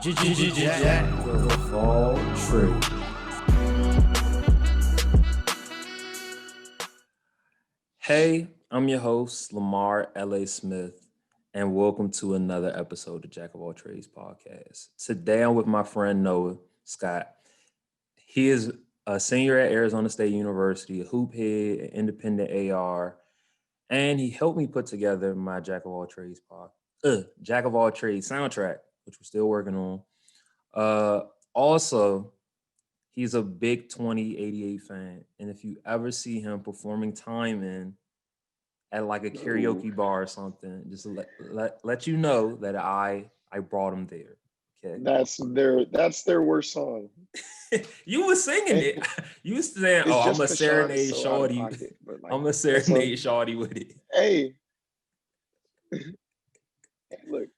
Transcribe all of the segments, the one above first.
Jack of all trades. Hey, I'm your host, Lamar L.A. Smith, and welcome to another episode of Jack of All Trades podcast. Today I'm with my friend Noah Scott. He is a senior at Arizona State University, a hoop head, an independent AR, and he helped me put together my Jack of All Trades soundtrack, which we're still working on. Uh, Also, he's a big 2088 fan. And if you ever see him performing Time In at like a karaoke bar or something, just let you know that I brought him there. Okay. That's their worst song. You were singing And it. You was saying, it's "Oh, I'm just a cause Sean's serenade so out of shorty. pocket. But like I'm a that's a serenade shorty with it." hey, look,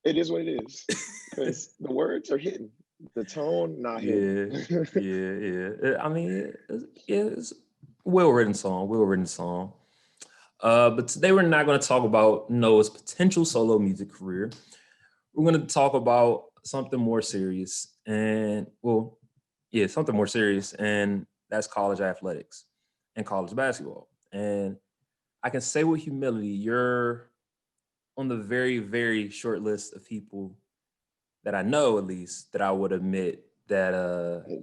it is what it is. Cause the words are hitting. The tone not hitting. Yeah, yeah. I mean, it's well written song, well written song. But today we're not going to talk about Noah's potential solo music career. We're going to talk about something more serious, something more serious, and that's college athletics and college basketball. And I can say with humility, you're on the very, very short list of people that I know, at least, that I would admit that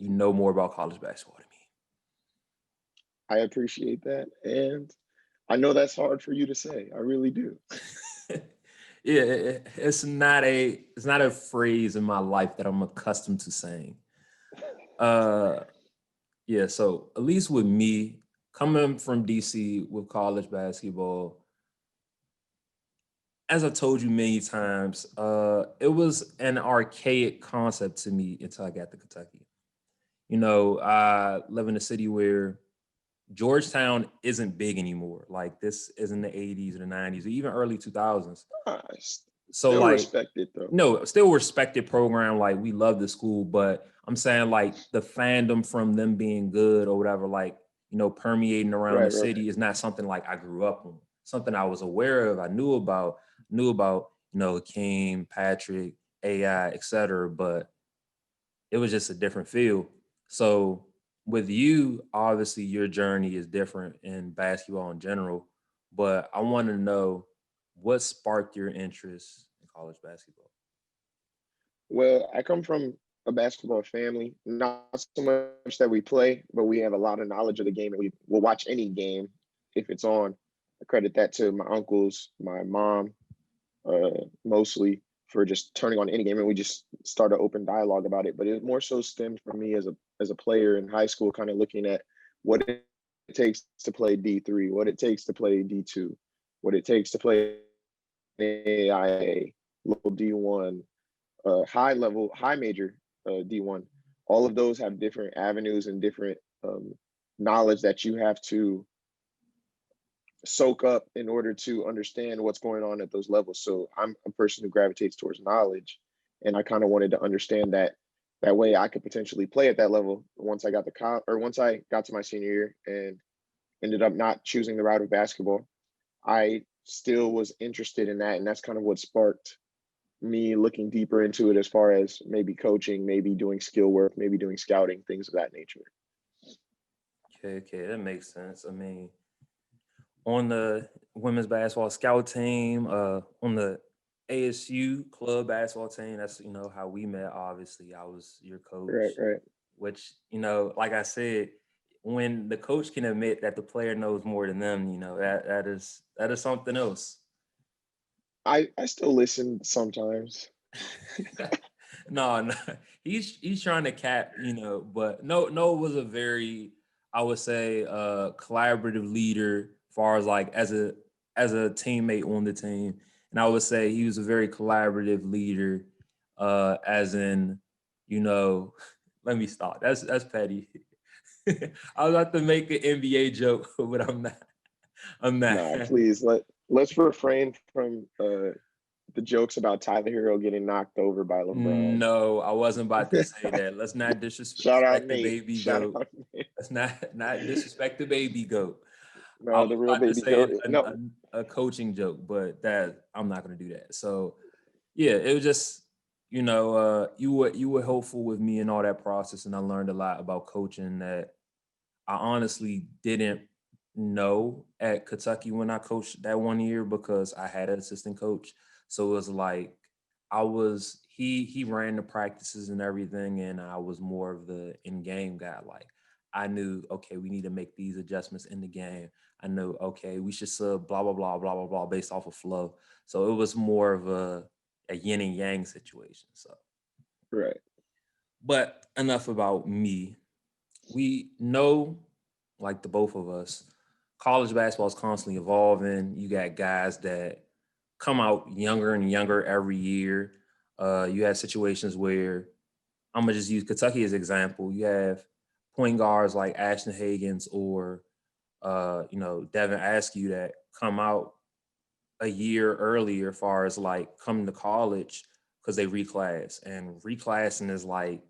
you know more about college basketball than I appreciate that. And I know that's hard for you to say. I really do. me. Yeah, it's not a phrase in my life that I'm accustomed to saying. Uh, yeah, so at least with me coming from DC with college basketball, as I told you many times, it was an archaic concept to me until I got to Kentucky. You know, I live in a city where Georgetown isn't big anymore. Like this is in the 80s or the 90s or even early 2000s. I So still like, respect it though. no, still respected program. Like we love the school, but I'm saying like the fandom from them being good or whatever, like, permeating around the Right, right. city is not something like I grew up on. Something I was aware of, I knew about, Hakeem, Patrick, AI, etc. But it was just a different feel. So with you, obviously your journey is different in basketball in general, but I want to know what sparked your interest in college basketball. Well, I come from a basketball family, not so much that we play, but we have a lot of knowledge of the game and we will watch any game if it's on. I credit that to my uncles, my mom, mostly for just turning on any game and we just start an open dialogue about it. But it more so stemmed from me as a player in high school, kind of looking at what it takes to play D3, what it takes to play D2, what it takes to play AIA, local D1, high level, high major D1. All of those have different avenues and different knowledge that you have to soak up in order to understand what's going on at those levels. So I'm a person who gravitates towards knowledge, and I kind of wanted to understand that way I could potentially play at that level once I got once I got to my senior year and ended up not choosing the route of basketball. I still was interested in that, and that's kind of what sparked me looking deeper into it as far as maybe coaching, maybe doing skill work, maybe doing scouting, things of that nature. Okay, that makes sense. I mean, on the women's basketball scout team, on the ASU club basketball team, that's how we met. Obviously, I was your Right, coach, right. which like I said, when the coach can admit that the player knows more than them, that is something else. I still listen sometimes. No, he's trying to cap, but no was a very, I would say, collaborative leader, far as like as a teammate on the team, and I would say he was a very collaborative leader, as in, you know, let me stop. That's petty. I was about to make an NBA joke, but I'm not. I'm not. Nah, please let's refrain from the jokes about Tyler Hero getting knocked over by LeBron. No, I wasn't about to say that. Let's not Shout out disrespect the Nate. baby Shout goat. out Nate. Let's not disrespect the baby goat. I No, was the real about to baby say goat. No, a coaching joke, but that I'm not going to do that. So yeah, it was just you were helpful with me in all that process, and I learned a lot about coaching that I honestly didn't know at Kentucky when I coached that one year because I had an assistant coach. So it was like he ran the practices and everything, and I was more of the in game guy. Like I knew, okay, we need to make these adjustments in the game. I knew, okay, we should sub blah blah blah blah blah blah based off of flow. So it was more of a yin and yang situation. So, Right. but enough about me. We know, like the both of us, college basketball is constantly evolving. You got guys that come out younger and younger every year. You have situations where I'm gonna just use Kentucky as an example. You have point guards like Ashton Hagans or Devin Askew that come out a year earlier, as far as like coming to college because they reclass, and reclassing is like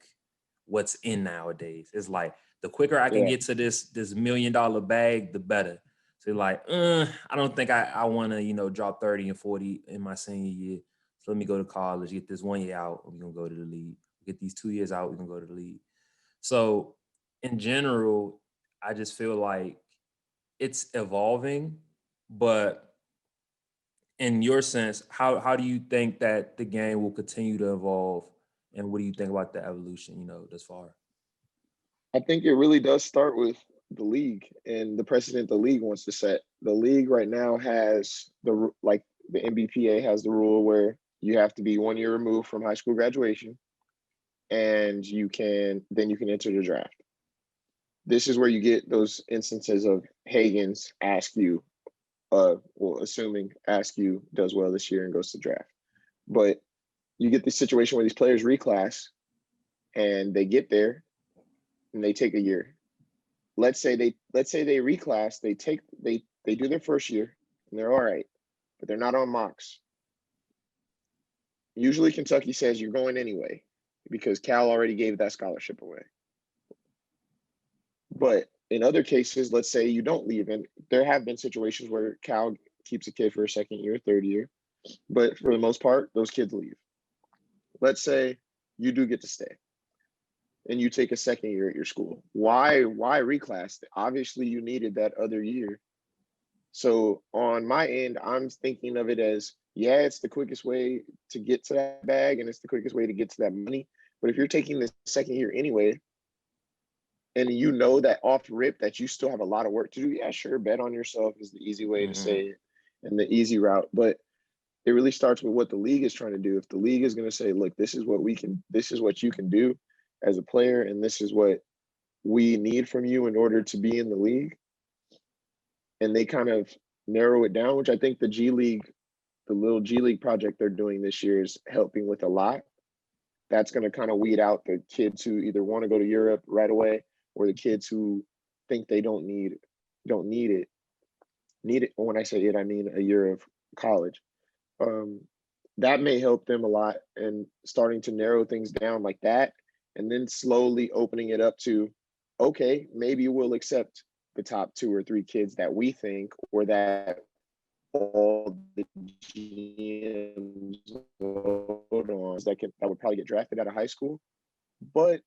what's in nowadays. It's like the quicker I can Yeah. get to this $1 million bag, the better. So like, I don't think I want to drop 30 and 40 in my senior year. So let me go to college, get this 1 year out, we're gonna go to the league. Get these 2 years out, we're gonna go to the league. So in general, I just feel like it's evolving, but in your sense, how do you think that the game will continue to evolve, and what do you think about the evolution? Thus far. I think it really does start with the league and the precedent the league wants to set. The league right now has like the NBPA has the rule where you have to be 1 year removed from high school graduation, and you can enter the draft. This is where you get those instances of Hagen's ask you, assuming ask you does well this year and goes to draft. But you get this situation where these players reclass and they get there and they take a year. Let's say they reclass, they do their first year and they're all right, but they're not on mocks. Usually Kentucky says you're going anyway because Cal already gave that scholarship away. But in other cases, let's say you don't leave, and there have been situations where Cal keeps a kid for a second year, third year, but for the most part, those kids leave. Let's say you do get to stay and you take a second year at your school. Why reclass? Obviously, you needed that other year. So on my end, I'm thinking of it as, yeah, it's the quickest way to get to that bag and it's the quickest way to get to that money. But if you're taking the second year anyway, and you know that off rip that you still have a lot of work to do, yeah, sure, bet on yourself is the easy way to say Hmm. it and the easy route. But it really starts with what the league is trying to do. If the league is going to say, look, this is what you can do as a player, and this is what we need from you in order to be in the league, and they kind of narrow it down, which I think the little G League project they're doing this year is helping with a lot. That's going to kind of weed out the kids who either want to go to Europe right away or the kids who think they don't need it. When I say it, I mean a year of college. Um, that may help them a lot, and starting to narrow things down like that, and then slowly opening it up to, okay, maybe we'll accept the top two or three kids that we think, or that all the GMs vote on that would probably get drafted out of high school, but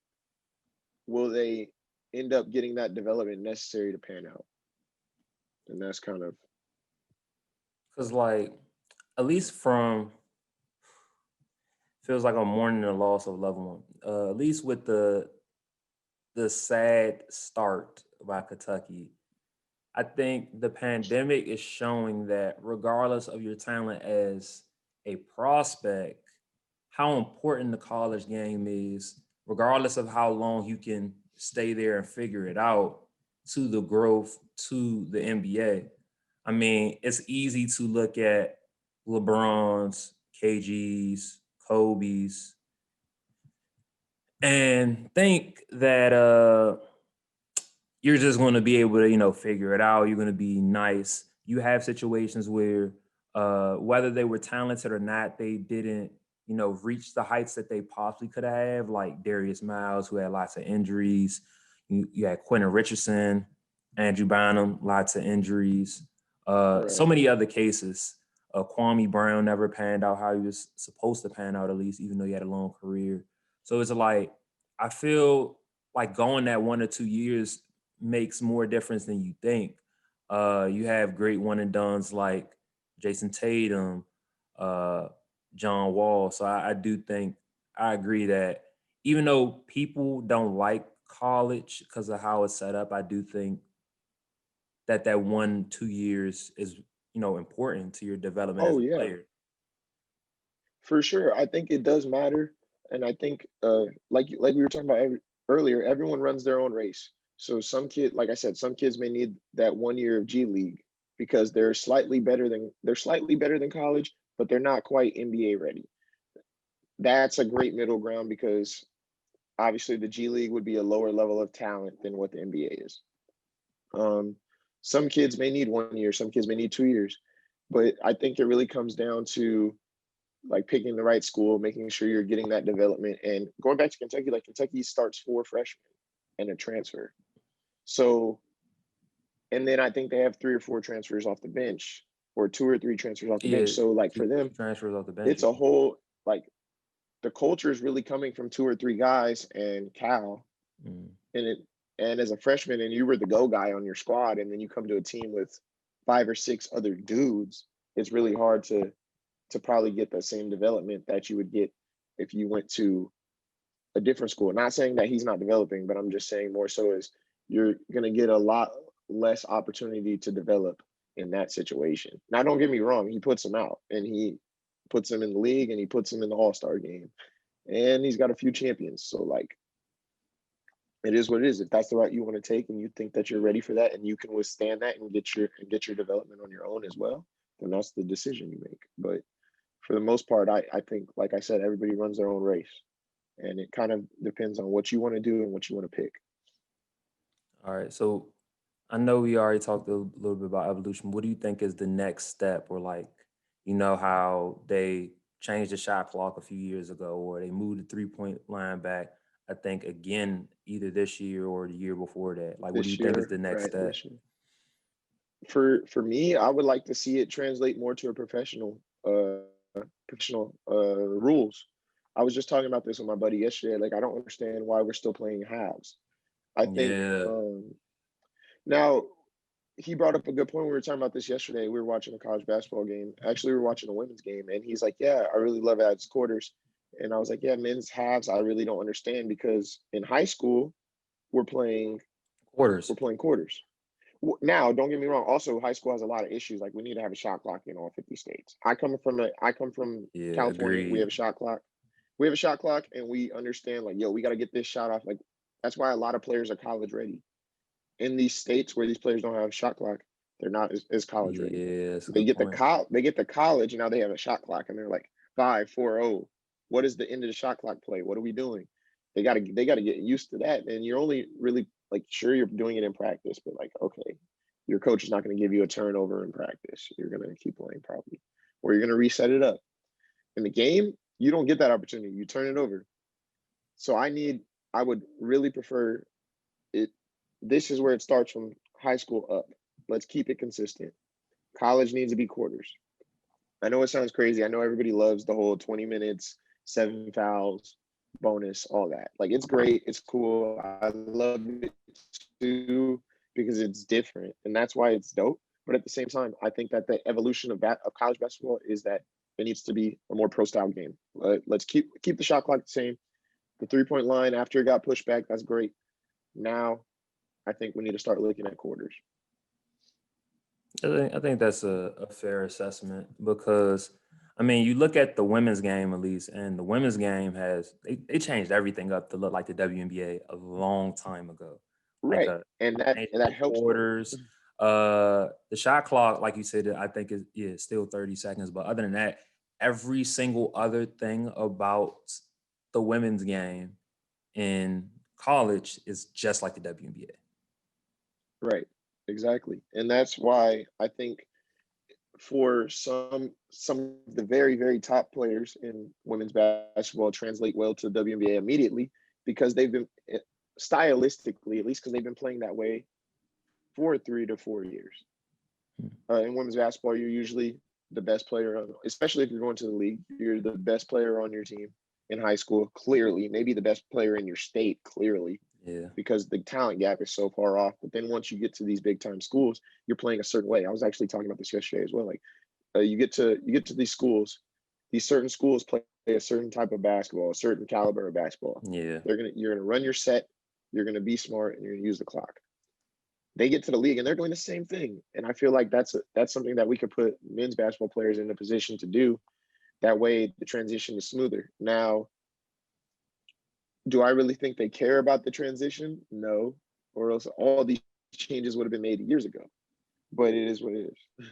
will they end up getting that development necessary to pan out? And that's kind of Because like, at least from feels like I'm mourning the loss of a loved one. At least with the sad start by Kentucky, I think the pandemic is showing that regardless of your talent as a prospect, how important the college game is, regardless of how long you can stay there and figure it out, to the growth to the NBA. I mean, it's easy to look at LeBron's, KG's, Kobe's, and think that you're just going to be able to figure it out. You're going to be nice. You have situations where whether they were talented or not, they didn't reach the heights that they possibly could have, like Darius Miles, who had lots of injuries. You had Quentin Richardson, Andrew Bynum, lots of injuries. So right. many other cases. Kwame Brown never panned out how he was supposed to pan out, at least, even though he had a long career. So it's like, I feel like going that 1 or 2 years makes more difference than you think. You have great one and dones like Jason Tatum, uh, John Wall. So I do think I agree that even though people don't like college because of how it's set up, I do think that 1 2 years is important to your development as Oh a yeah, player. for sure. I think it does matter, and I think like we were talking about earlier, everyone runs their own race. So like I said, some kids may need that 1 year of G League because they're slightly better than college, but they're not quite NBA ready. That's a great middle ground because obviously the G League would be a lower level of talent than what the NBA is. Um, some kids may need 1 year, some kids may need 2 years, but I think it really comes down to like picking the right school, making sure you're getting that development. And going back to Kentucky, like Kentucky starts 4 freshmen and a transfer. So, and then I think they have 3 or 4 transfers off the bench or 2 or 3 transfers off the bench. Yeah, So, like two for two them, transfers off the bench. it's a whole, like the culture is really coming from 2 or 3 guys and Cal. Mm. And and as a freshman, and you were the go guy on your squad, and then you come to a team with 5 or 6 other dudes, it's really hard to probably get the same development that you would get if you went to a different school. Not saying that he's not developing, but I'm just saying more so is you're gonna get a lot less opportunity to develop in that situation. Now, don't get me wrong, he puts him out and he puts him in the league and he puts him in the All-Star game. And he's got a few champions. So like it is what it is. If that's the route you want to take and you think that you're ready for that and you can withstand that and get your development on your own as well, then that's the decision you make. But for the most part, I think, like I said, everybody runs their own race. And it kind of depends on what you want to do and what you want to pick. All right. So I know we already talked a little bit about evolution. What do you think is the next step, or like, how they changed the shot clock a few years ago, or they moved the 3 point line back? I think again, either this year or the year before that. Like, what do you This think is year, the next right? step? This year. For me, I would like to see it translate more to a professional rules. I was just talking about this with my buddy yesterday. Like, I don't understand why we're still playing halves. I think Yeah, now he brought up a good point. We were talking about this yesterday. We were watching a college basketball game. Actually, we were watching a women's game, and he's like, "Yeah, I really love ad's quarters." And I was like, "Yeah, men's halves, I really don't understand because in high school we're playing quarters. we're playing quarters." Now, don't get me wrong. Also, high school has a lot of issues. Like we need to have a shot clock in all 50 states. I come from Yeah, California. We have agreed. a shot clock. We have a shot clock, and we understand like, yo, we got to get this shot off. Like that's why a lot of players are college ready. In these states where these players don't have a shot clock, they're not as college ready. Yeah, that's a They good get point. they get to college, and now they have a shot clock, and they're like 5 4 0. What is the end of the shot clock play? What are we doing? They gotta get used to that. And you're only really like sure you're doing it in practice, but like okay, your coach is not going to give you a turnover in practice. You're going to keep playing properly, or you're going to reset it up. In the game, you don't get that opportunity. You turn it over. So I would really prefer it. This is where it starts from high school up. Let's keep it consistent. College needs to be quarters. I know it sounds crazy. I know everybody loves the whole 20 minutes, 7 fouls, bonus, all that. Like it's great. It's cool. I love it too because it's different and that's why it's dope. But at the same time, I think that the evolution of college basketball is that it needs to be a more pro style game. Let's keep the shot clock the same. The 3 point line after it got pushed back, that's great. Now I think we need to start looking at quarters. I think that's a fair assessment because I mean you look at the women's game at least, and the women's game they changed everything up to look like the WNBA a long time ago. Like Right. And that changed and that the helps the quarters, the shot clock, like you said, I think is still 30 seconds. But other than that, every single other thing about the women's game in college is just like the WNBA. right. Exactly. And that's why I think for some of the very, very top players in women's basketball translate well to WNBA immediately because they've been stylistically, at least because they've been playing that way for 3 to 4 years. In women's basketball, you're usually the best player, especially if you're going to the league. You're the best player on your team in high school, clearly. Maybe the best player in your state, clearly, Yeah. because the talent gap is so far off. But then once you get to these big time schools, you're playing a certain way. I was actually talking about this yesterday as well. Like you get to these schools, these certain schools play a certain type of basketball, a certain caliber of basketball. Yeah. You're gonna run your set, you're gonna be smart, and you're gonna use the clock. They get to the league and they're doing the same thing. And I feel like that's something that we could put men's basketball players in a position to do. That way, the transition is smoother. Now, do I really think they care about the transition? No, or else all these changes would have been made years ago. But it is what it is.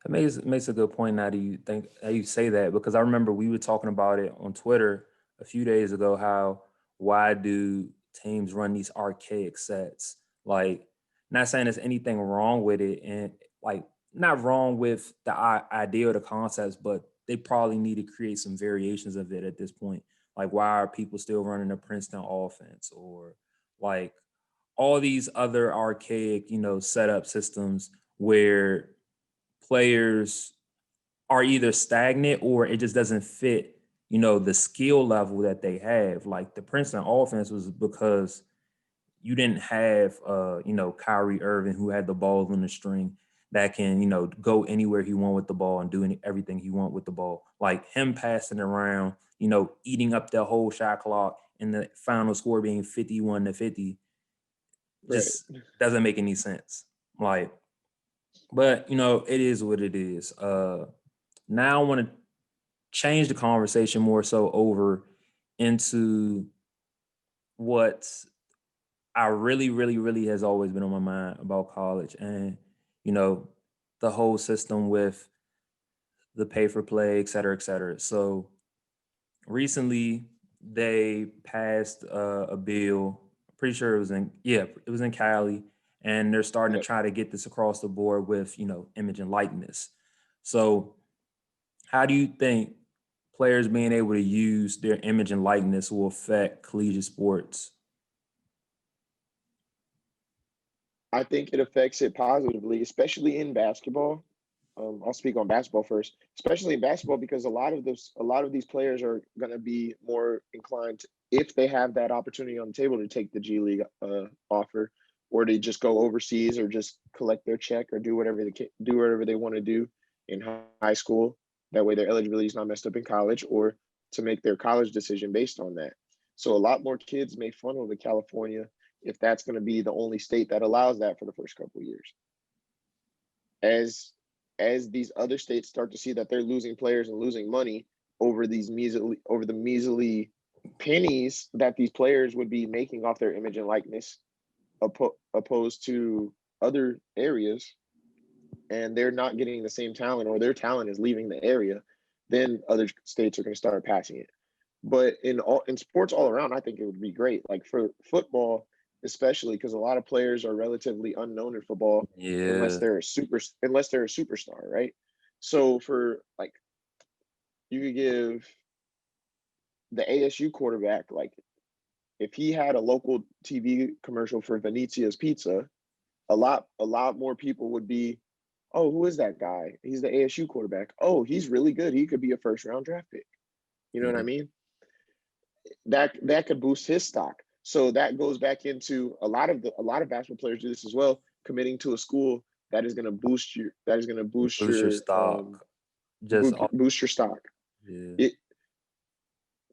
It makes a good point now that you say that, because I remember we were talking about it on Twitter a few days ago, how why do teams run these archaic sets? Like, not saying there's anything wrong with it, and like not wrong with the idea or the concepts, but they probably need to create some variations of it at this point. Like, why are people still running a Princeton offense, or like all these other archaic, setup systems where players are either stagnant or it just doesn't fit, the skill level that they have. Like the Princeton offense was because you didn't have Kyrie Irving, who had the ball on the string, that can, go anywhere he want with the ball and do everything he want with the ball. Like him passing around, eating up the whole shot clock and the final score being 51-50 Right. just doesn't make any sense. Like, but it is what it is. Now I want to change the conversation more so over into what I really, really, really has always been on my mind about college, and you know the whole system with the pay for play, et cetera, et cetera. So recently they passed a bill. Pretty sure it was in Cali, and they're starting to Yep. try to get this across the board with image and likeness. So how do you think players being able to use their image and likeness will affect collegiate sports? I think it affects it positively, especially in basketball. I'll speak on basketball first, especially in basketball, because a lot of these players are going to be more inclined to, if they have that opportunity on the table, to take the G League offer, or to just go overseas, or just collect their check, or do whatever they want to do in high school. That way, their eligibility is not messed up in college, or to make their college decision based on that. So a lot more kids may funnel to California if that's going to be the only state that allows that for the first couple of years. As these other states start to see that they're losing players and losing money over the measly pennies that these players would be making off their image and likeness, opposed to other areas, and they're not getting the same talent, or their talent is leaving the area, then other states are going to start passing it. But in sports all around, I think it would be great. Like for football, especially, because a lot of players are relatively unknown in football Yeah, unless they're a superstar, right? So for like, you could give the ASU quarterback, like, if he had a local TV commercial for Venezia's Pizza, a lot more people would be, oh, who is that guy? He's the ASU quarterback. Oh, he's really good. He could be a first round draft pick. You know what I yeah, mean? That could boost his stock. So that goes back into a lot of basketball players do this as well, committing to a school that is going to boost boost your your stock. Just all, boost your stock. yeah, It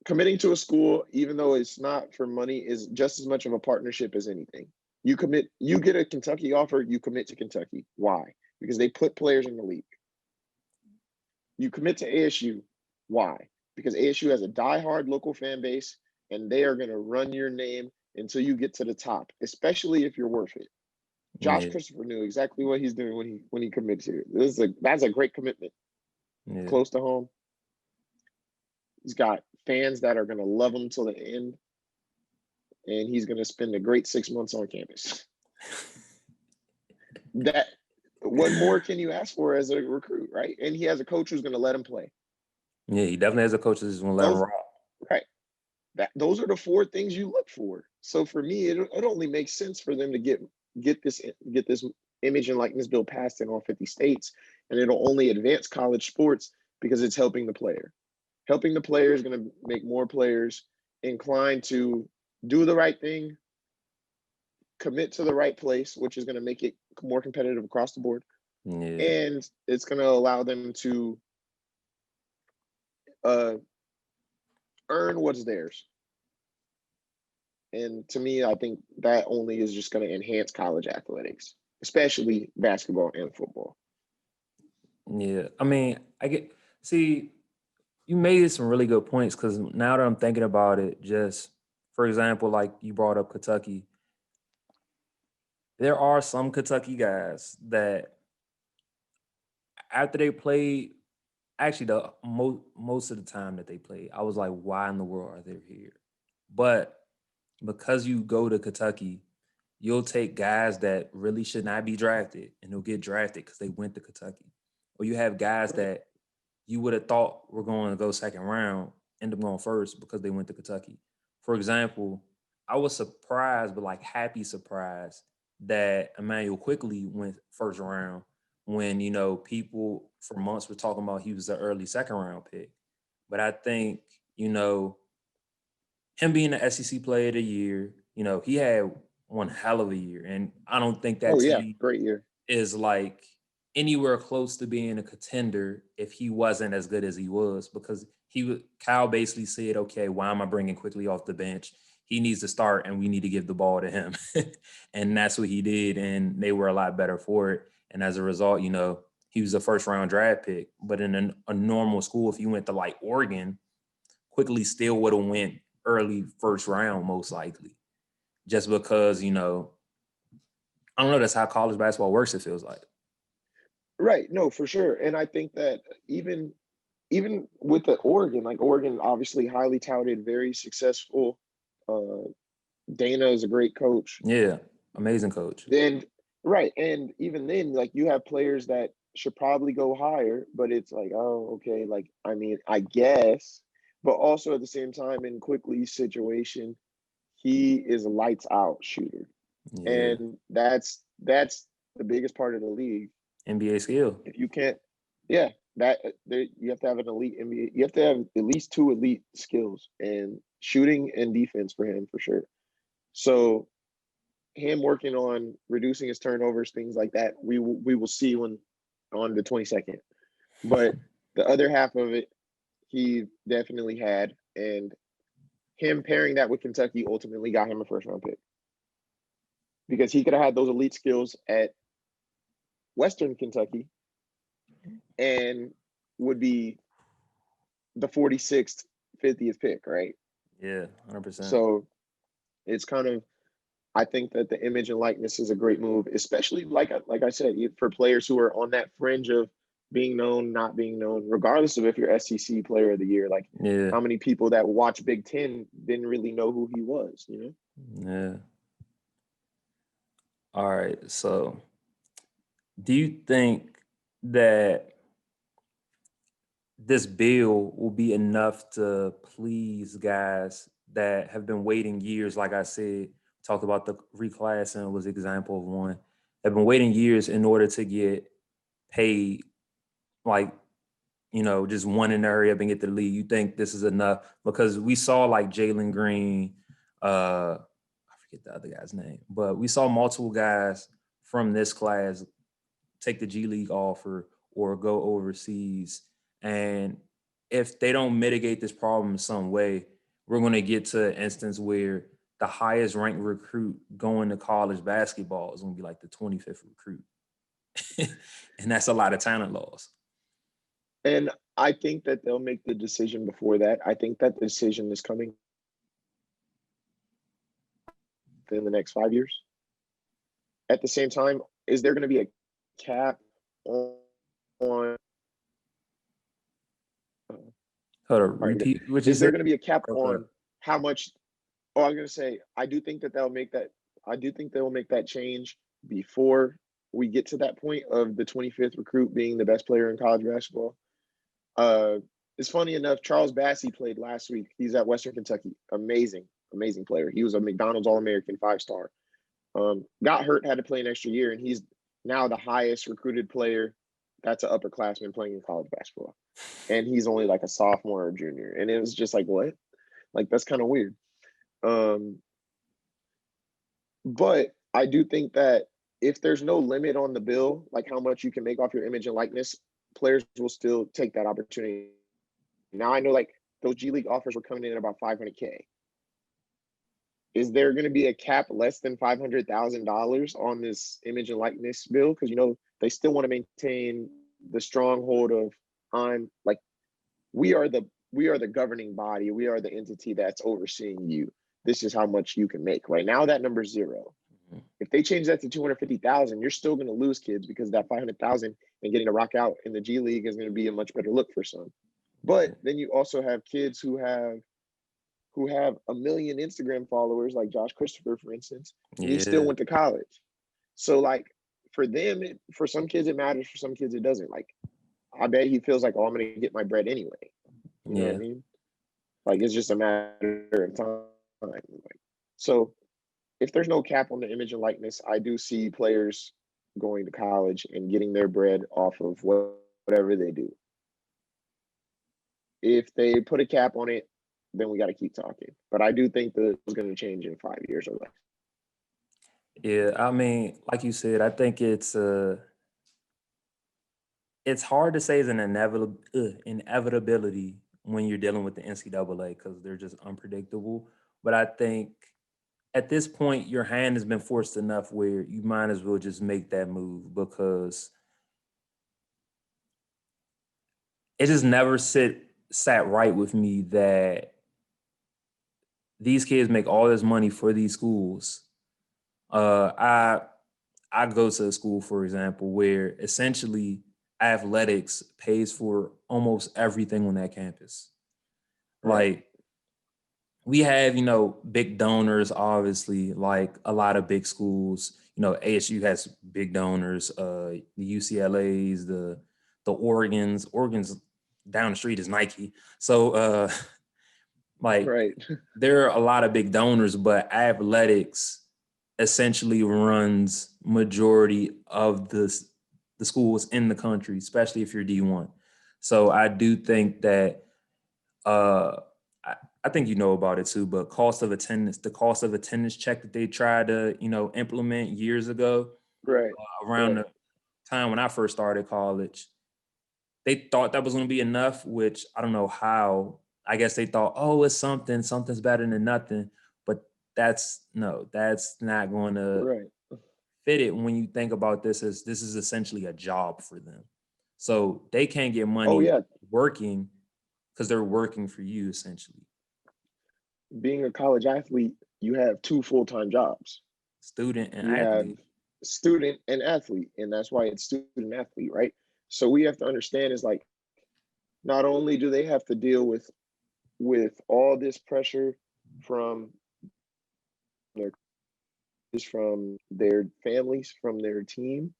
Committing to a school, even though it's not for money, is just as much of a partnership as anything. You get a Kentucky offer, you commit to Kentucky. Why? Because they put players in the league. You commit to ASU. Why? Because ASU has a diehard local fan base, and they are going to run your name until you get to the top, especially if you're worth it. Josh yeah, Christopher knew exactly what he's doing when he committed here. That's a great commitment, yeah. close to home. He's got fans that are going to love him till the end, and he's going to spend a great 6 months on campus. That What more can you ask for as a recruit, right? And he has a coach who's going to let him play. Yeah, he definitely has a coach that's just gonna let him Those rock. Right. Those are the four things you look for. So for me, it only makes sense for them to get this image and likeness bill passed in all 50 states, and it'll only advance college sports because it's helping the player. Helping the player is going to make more players inclined to do the right thing, commit to the right place, which is going to make it more competitive across the board, Yeah. and it's going to allow them to uh, earn what's theirs. And to me, I think that only is just going to enhance college athletics, especially basketball and football. Yeah. I mean, I get see, you made some really good points because now that I'm thinking about it, just for example, like you brought up Kentucky, there are some Kentucky guys that after they played, actually the most of the time that they played, I was like, why in the world are they here? But because you go to Kentucky, you'll take guys that really should not be drafted and they'll get drafted because they went to Kentucky. Or you have guys Right. that you would have thought were going to go second round, end up going first because they went to Kentucky. For example, I was surprised, but like happy surprised that Emmanuel quickly went first round when, people for months were talking about he was the early second round pick. But I think, you know, him being the SEC player of the year, he had one hell of a year. And I don't think that Oh yeah, team great year. is like anywhere close to being a contender if he wasn't as good as he was because Kyle basically said, okay, why am I bringing quickly off the bench? He needs to start and we need to give the ball to him. And that's what he did. And they were a lot better for it. And as a result, he was a first round draft pick. But in a normal school, if he went to like Oregon, quickly still would have went early first round, most likely. Just because, I don't know, that's how college basketball works, it feels like. Right. No, for sure. And I think that even with the Oregon, like Oregon, obviously highly touted, very successful. Uh, Dana is a great coach. Yeah, amazing coach. Then, right, and even then, like you have players that should probably go higher, but it's like, oh, okay, like I mean, I guess, but also at the same time, in Quickly's situation, he is a lights out shooter, Yeah, and that's the biggest part of the league. NBA skill. If you can't, yeah, that there you have to have an elite NBA. You have to have at least two elite skills and shooting and defense for him for sure. So him working on reducing his turnovers, things like that, we will see when on the 22nd. But the other half of it, he definitely had, and him pairing that with Kentucky ultimately got him a first round pick because he could have had those elite skills at Western Kentucky and would be the 46th, 50th pick, right? Yeah, 100%. So it's kind of I think that the image and likeness is a great move, especially like I said, for players who are on that fringe of being known, not being known, regardless of if you're SEC Player of the Year. Like Yeah, how many people that watch Big Ten didn't really know who he was, you know? yeah. All right. So, do you think that this bill will be enough to please guys that have been waiting years? Like I said, talked about the reclassing was example of one. Have been waiting years in order to get paid, like just one in the hurry up and get the league. You think this is enough? Because we saw like Jalen Green, I forget the other guy's name, but we saw multiple guys from this class take the G League offer or go overseas. And if they don't mitigate this problem in some way, we're going to get to an instance where the highest ranked recruit going to college basketball is going to be like the 25th recruit. And that's a lot of talent loss. And I think that they'll make the decision before that. I think that the decision is coming in the next 5 years. At the same time, is there going to be a cap on Hold on, all right, good. repeat what you Is there said. going to be a cap Broke up. on how much? Oh, I'm going to say, I do think that they'll make that. I do think they'll make that change before we get to that point of the 25th recruit being the best player in college basketball. Uh, it's funny enough, Charles Bassey played last week. He's at Western Kentucky. Amazing, amazing player. He was a McDonald's All American 5 star. Got hurt, had to play an extra year, and he's now the highest recruited player that's an upperclassman playing in college basketball. And he's only like a sophomore or junior. And it was just like, what? Like, that's kind of weird. Um, but I do think that if there's no limit on the bill, like how much you can make off your image and likeness, players will still take that opportunity. Now I know like those G League offers were coming in at about 500K. Is there going to be a cap less than $500,000 on this image and likeness bill? Because they still want to maintain the stronghold of I'm like we are the governing body. We are the entity that's overseeing you. This is how much you can make. Right now, that number's zero. Mhm. If they change that to 250,000, you're still going to lose kids because that 500,000 and getting to rock out in the G League is going to be a much better look for some. But then you also have kids who have a million Instagram followers, like Josh Christopher, for instance, and he still Yeah, went to college. So like for them, for some kids it matters, for some kids it doesn't. Like I bet he feels like, oh, I'm gonna get my bread anyway. You know what I yeah, mean? Like it's just a matter of time. Like, so if there's no cap on the image and likeness, I do see players going to college and getting their bread off of whatever they do. If they put a cap on it, then we got to keep talking. But I do think that it's going to change in 5 years or less. yeah. I mean, like you said, I think it's hard to say it's an inevitability when you're dealing with the NCAA because they're just unpredictable. But I think at this point, your hand has been forced enough where you might as well just make that move because it just never sat right with me that these kids make all this money for these schools. Uh, I I go to a school, for example, where essentially athletics pays for almost everything on that campus. Right, Like we have, big donors, obviously, like a lot of big schools. ASU has big donors, the UCLA's, the Oregon's down the street is Nike. So like right, there are a lot of big donors, but athletics essentially runs majority of the schools in the country, especially if you're D1. So I do think that uh, I, I think you know about it too, but the cost of attendance check that they tried to implement years ago, right, around right. the time when I first started college, they thought that was going to be enough, which I don't know how. I guess they thought, oh, it's something's better than nothing. But that's not going to Right. fit it when you think about this as this is essentially a job for them. So they can't get Oh money yeah, working because they're working for you essentially. being a college athlete, you have two full-time jobs. Student and You have athlete. student and athlete, and that's why it's student athlete, right? So we have to understand is like not only do they have to deal with all this pressure from their from their families, from their team,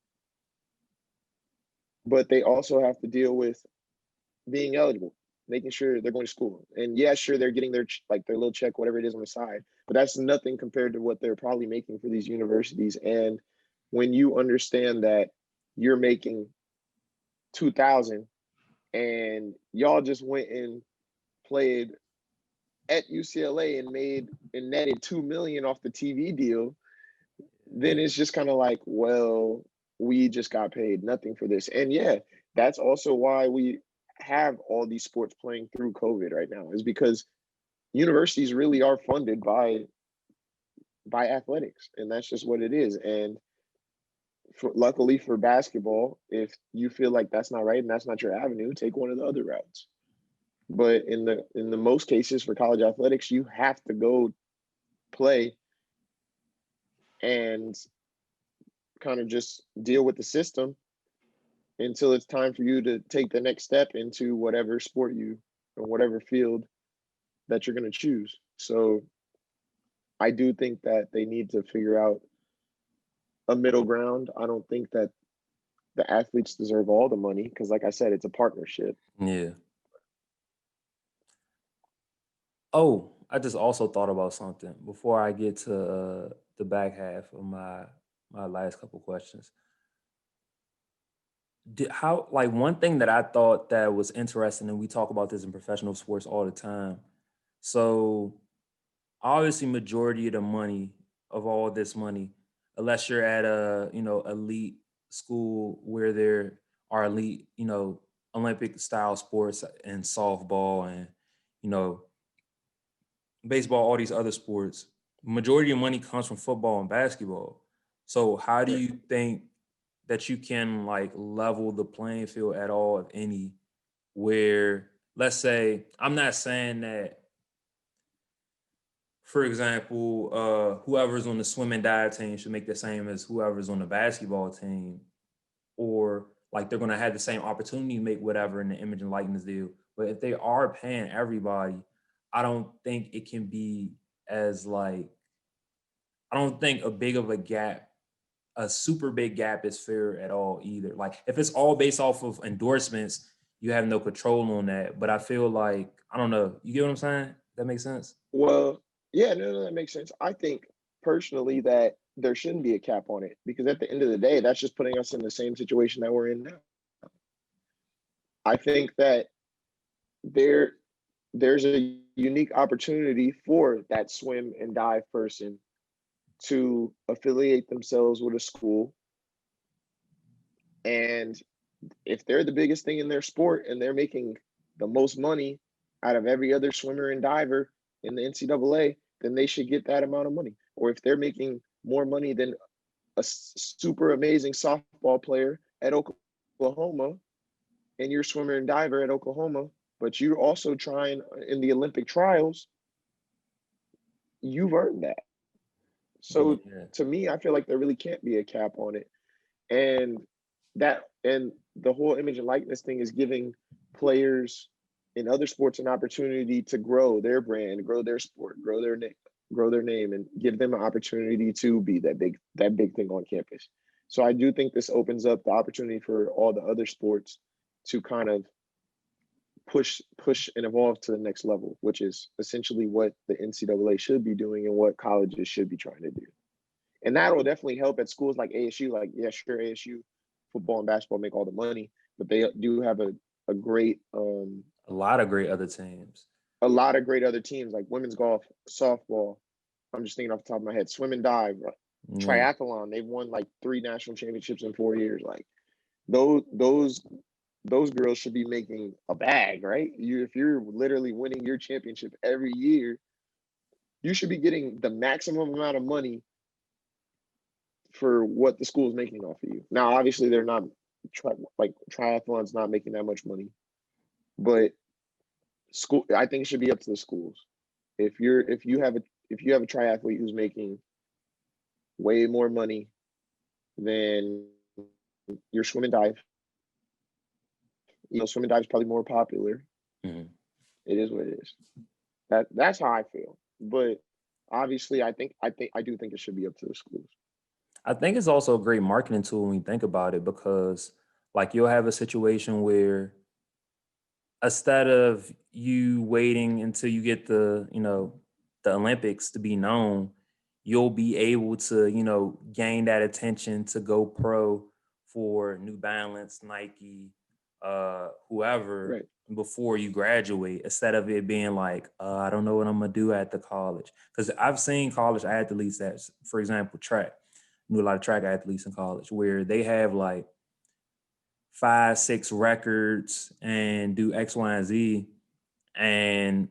but they also have to deal with being eligible, making sure they're going to school. And yeah, sure, they're getting their little check, whatever it is on the side, but that's nothing compared to what they're probably making for these universities. And when you understand that you're making 2,000 and y'all just went and played at UCLA and made and netted 2 million off the TV deal, then it's just kind of like, well, we just got paid nothing for this. And yeah, that's also why we have all these sports playing through COVID right now, is because universities really are funded by athletics, and that's just what it is. And luckily for basketball, if you feel like that's not right and that's not your avenue, take one of the other routes. But in the most cases for college athletics, you have to go play and kind of just deal with the system until it's time for you to take the next step into whatever sport you or whatever field that you're going to choose. So I do think that they need to figure out a middle ground. I don't think that the athletes deserve all the money because, like I said, it's a partnership. Yeah. Oh, I just also thought about something before I get to the back half of my last couple questions. how like one thing that I thought that was interesting, and we talk about this in professional sports all the time. So obviously, majority of the money of all this money, unless you're at a elite school where there are elite Olympic style sports and softball and you know baseball, all these other sports, majority of money comes from football and basketball. So how do Right. you think that you can like level the playing field at all, if any, where let's say I'm not saying that, for example, whoever's on the swim and dive team should make the same as whoever's on the basketball team, or like they're gonna have the same opportunity to make whatever in the image and likeness deal. But if they are paying everybody, I don't think it can be as like I don't think a big of a gap, a super big gap is fair at all either. Like if it's all based off of endorsements, you have no control on that. But I feel like I don't know. You get what I'm saying? That makes sense. Well, yeah, no, that makes sense. I think personally that there shouldn't be a cap on it because at the end of the day, that's just putting us in the same situation that we're in now. I think that there there's a unique opportunity for that swim and dive person to affiliate themselves with a school, and if they're the biggest thing in their sport and they're making the most money out of every other swimmer and diver in the NCAA, then they should get that amount of money. Or if they're making more money than a super amazing softball player at Oklahoma, and you're a swimmer and diver at Oklahoma, but you're also trying in the Olympic trials, you've earned that. So Yeah. to me, I feel like there really can't be a cap on it. And and the whole image and likeness thing is giving players in other sports an opportunity to grow their brand, grow their sport, grow their name, and give them an opportunity to be that big thing on campus. So I do think this opens up the opportunity for all the other sports to kind of push and evolve to the next level, which is essentially what the NCAA should be doing and what colleges should be trying to do. And that will definitely help at schools like ASU. Like, yeah, sure, ASU football and basketball make all the money, but they do have a great A lot of great other teams. a lot of great other teams like women's golf, softball. I'm just thinking off the top of my head, swim and dive, Yeah. triathlon. They've won like 3 national championships in 4 years. Like those those those girls should be making a bag, right? If you're literally winning your championship every year, you should be getting the maximum amount of money for what the school is making off of you. Now, obviously, they're not like triathlon's not making that much money, but school. I think it should be up to the schools. If you have a triathlete who's making way more money than your swim and dive, swim and dive is probably more popular. Mhm. It is what it is. That's how I feel. But obviously, I do think it should be up to the schools. I think it's also a great marketing tool when you think about it because, like, you'll have a situation where instead of you waiting until you get the Olympics to be known, you'll be able to gain that attention to go pro for New Balance, Nike, whoever Right. before you graduate, instead of it being like I don't know what I'm gonna do at the college. Because I've seen college athletes that, for example, track, knew a lot of track athletes in college where they have like 5, 6 records and do X, Y, and Z, and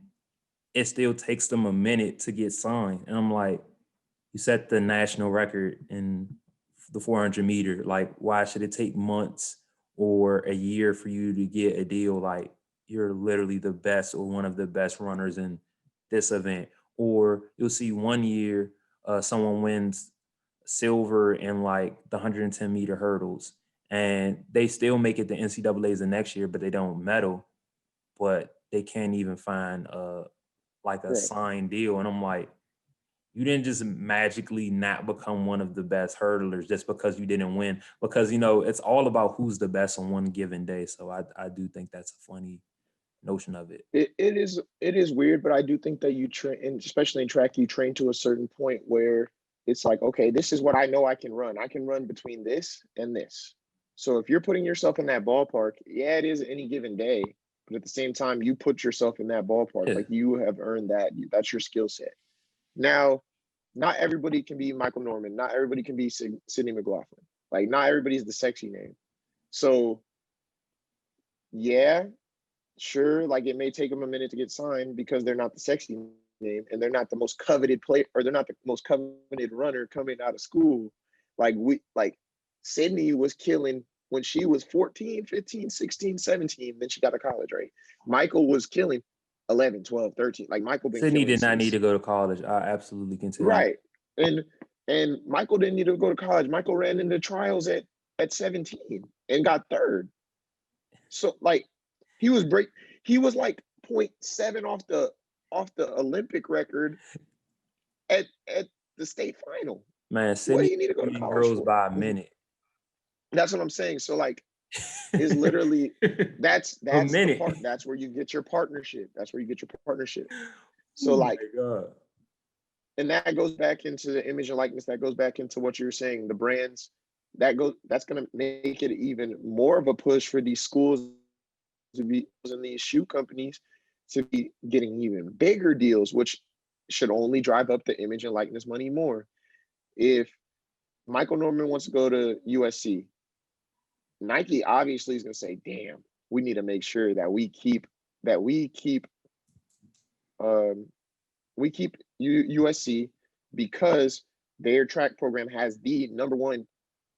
it still takes them a minute to get signed. And I'm like, you set the national record in the 400 meter. Like, why should it take months or a year for you to get a deal? Like, you're literally the best or one of the best runners in this event. Or you'll see one year someone wins silver in like the 110-meter hurdles, and they still make it to NCAA's the next year, but they don't medal. But they can't even find like a Right. signed deal. And I'm like, you didn't just magically not become one of the best hurdlers just because you didn't win. Because it's all about who's the best on one given day. So I do think that's a funny notion of it. It is weird, but I do think that you train, and especially in track, you train to a certain point where it's like, okay, this is what I know I can run. I can run between this and this. So if you're putting yourself in that ballpark, yeah, it is any given day, but at the same time, you put yourself in that ballpark, Yeah. like you have earned that. That's your skill set. Now, not everybody can be Michael Norman. Not everybody can be Sidney McLaughlin. Like, not everybody's the sexy name. So, yeah, sure, like it may take them a minute to get signed because they're not the sexy name and they're not the most coveted player or they're not the most coveted runner coming out of school. Like Sydney was killing when she was 14, 15, 16, 17, then she got to college, right? Michael was killing 11, 12, 13. Like Michael been Sydney killing did not need since to go to college. I absolutely can tell you. right. And Michael didn't need to go to college. Michael ran into trials at 17 and got third. So like he was break he was like point 0.7 off the Olympic record at the state final. Man, What do Sydney you need to go to beating college girls for? by a minute. That's what I'm saying. So like is literally A that's the minute. part. That's where you get your partnership. That's where you get your partnership. So Oh like my God. and that goes back into the image and likeness, that goes back into what you're saying, the brands, that's going to make it even more of a push for these schools to be in these shoe companies to be getting even bigger deals, which should only drive up the image and likeness money more. If Michael Norman wants to go to USC, Nike obviously is going to say, "Damn, we need to make sure that we keep um, USC because their track program has the number one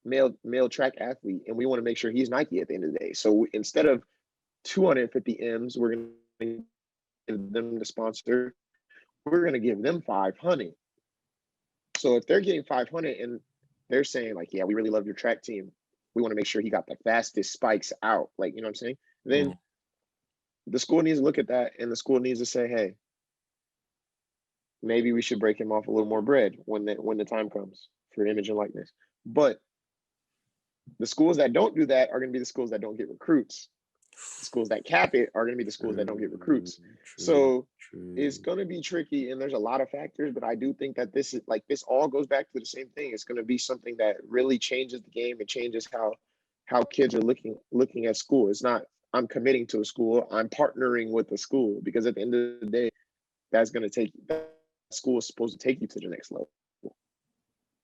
male track athlete, and we want to make sure he's Nike at the end of the day. So instead of 250 M's, we're going to give them the sponsor. We're going to give them 500. So if they're getting 500 and they're saying like, yeah, we really love your track team. We want to make sure he got the fastest spikes out. Like, you know what I'm saying? Then the school needs to look at that and the school needs to say, hey, maybe we should break him off a little more bread when the time comes for image and likeness. But the schools that don't do that are going to be the schools that don't get recruits. The schools that cap it are going to be the schools that don't get True, recruits. true, So it's true. going to be tricky, and there's a lot of factors. But I do think that this all goes back to the same thing. It's going to be something that really changes the game and changes how kids are looking at school. It's not I'm committing to a school. I'm partnering with the school because at the end of the day, that's going to take that school is supposed to take you to the next level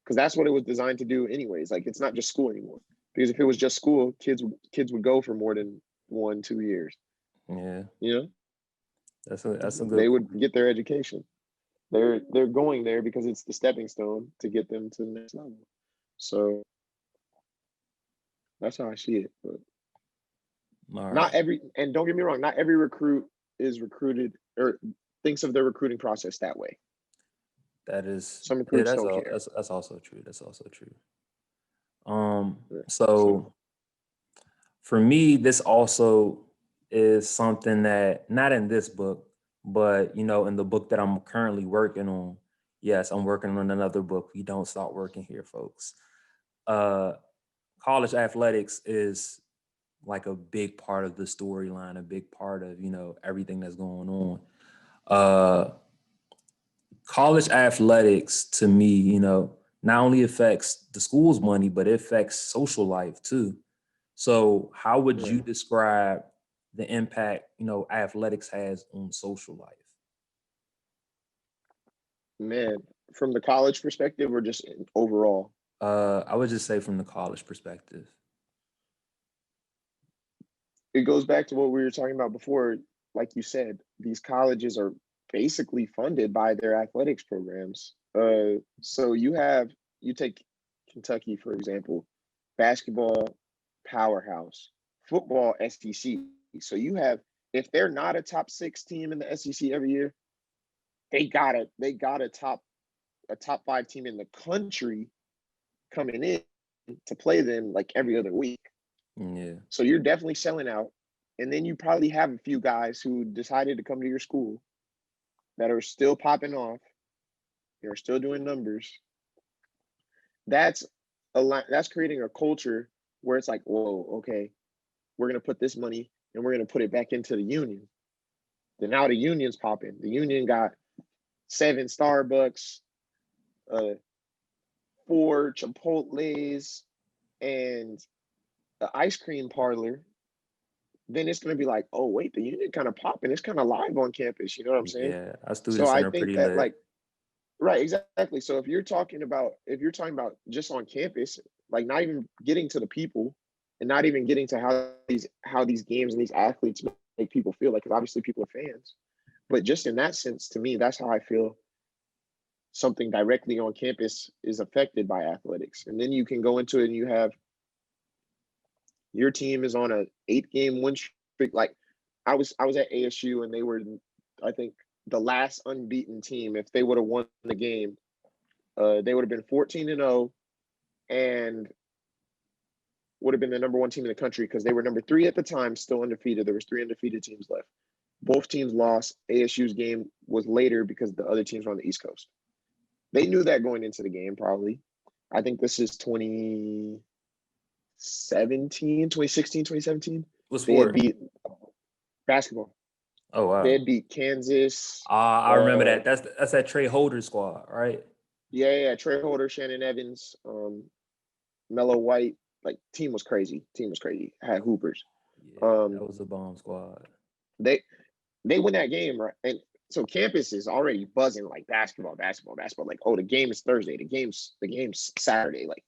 because that's what it was designed to do anyways. Like it's not just school anymore. Because if it was just school, kids would go for more than 1-2 years. Yeah, You know, that's a they good would point. get their education. They're going there because it's the stepping stone to get them to the next level. So that's how I see it. But All not right. every and don't get me wrong, not every recruit is recruited or thinks of their recruiting process that way. That is, Some yeah, recruits don't care. that's also true. That's also true. Yeah. So So for me, this also is something that not in this book, but in the book that I'm currently working on. Yes, I'm working on another book. We don't stop working here, folks. Uh, college athletics is like a big part of the storyline, a big part of everything that's going on. Uh, college athletics to me, not only affects the school's money, but it affects social life too. So, how would right. you describe the impact, athletics has on social life? Man, from the college perspective or just overall? I would just say from the college perspective. It goes back to what we were talking about before. Like you said, these colleges are basically funded by their athletics programs. So you take Kentucky for example, basketball powerhouse, football SEC. So you have if they're not a top 6 team in the SEC every year, they got a top 5 team in the country coming in to play them like every other week. Yeah. So you're definitely selling out. And then you probably have a few guys who decided to come to your school that are still popping off, they're still doing numbers. That's a lot. That's creating a culture where it's like, whoa, okay, we're gonna put this money and we're gonna put it back into the union. Then now the union's popping. The union got 7 Starbucks, uh, 4 Chipotle's, and an ice cream parlor, then it's going to be like, oh wait, the unit kind of popping. It's kind of live on campus. You know what I'm saying? Yeah, our student So I center think pretty that lit. like right, exactly. So if you're talking about just on campus, like not even getting to the people, and not even getting to how these games and these athletes make people feel, like 'cause obviously people are fans. But just in that sense, to me, that's how I feel something directly on campus is affected by athletics. And then you can go into it and you have your team is on a 8 game win streak. Like I was at ASU and they were, I think, the last unbeaten team. If they would have won the game, they would have been 14-0 and would have been the number one team in the country because they were number three at the time, still undefeated. There was three undefeated teams left. Both teams lost. ASU's game was later because the other teams were on the East Coast. They knew that going into the game, probably. I think this is 2016, 2017. What They had sport? beat basketball. Oh They wow. had beat Kansas. I remember that. That's that Trey Holder squad, right? Yeah. Trey Holder, Shannon Evans, Mello White. Like team was crazy. Team was crazy. Had hoopers. Yeah, Um, that was a bomb squad. they they win that game, right? And so campus is already buzzing like basketball, basketball, basketball. Like, oh, the game is Thursday. The game's Saturday. Like,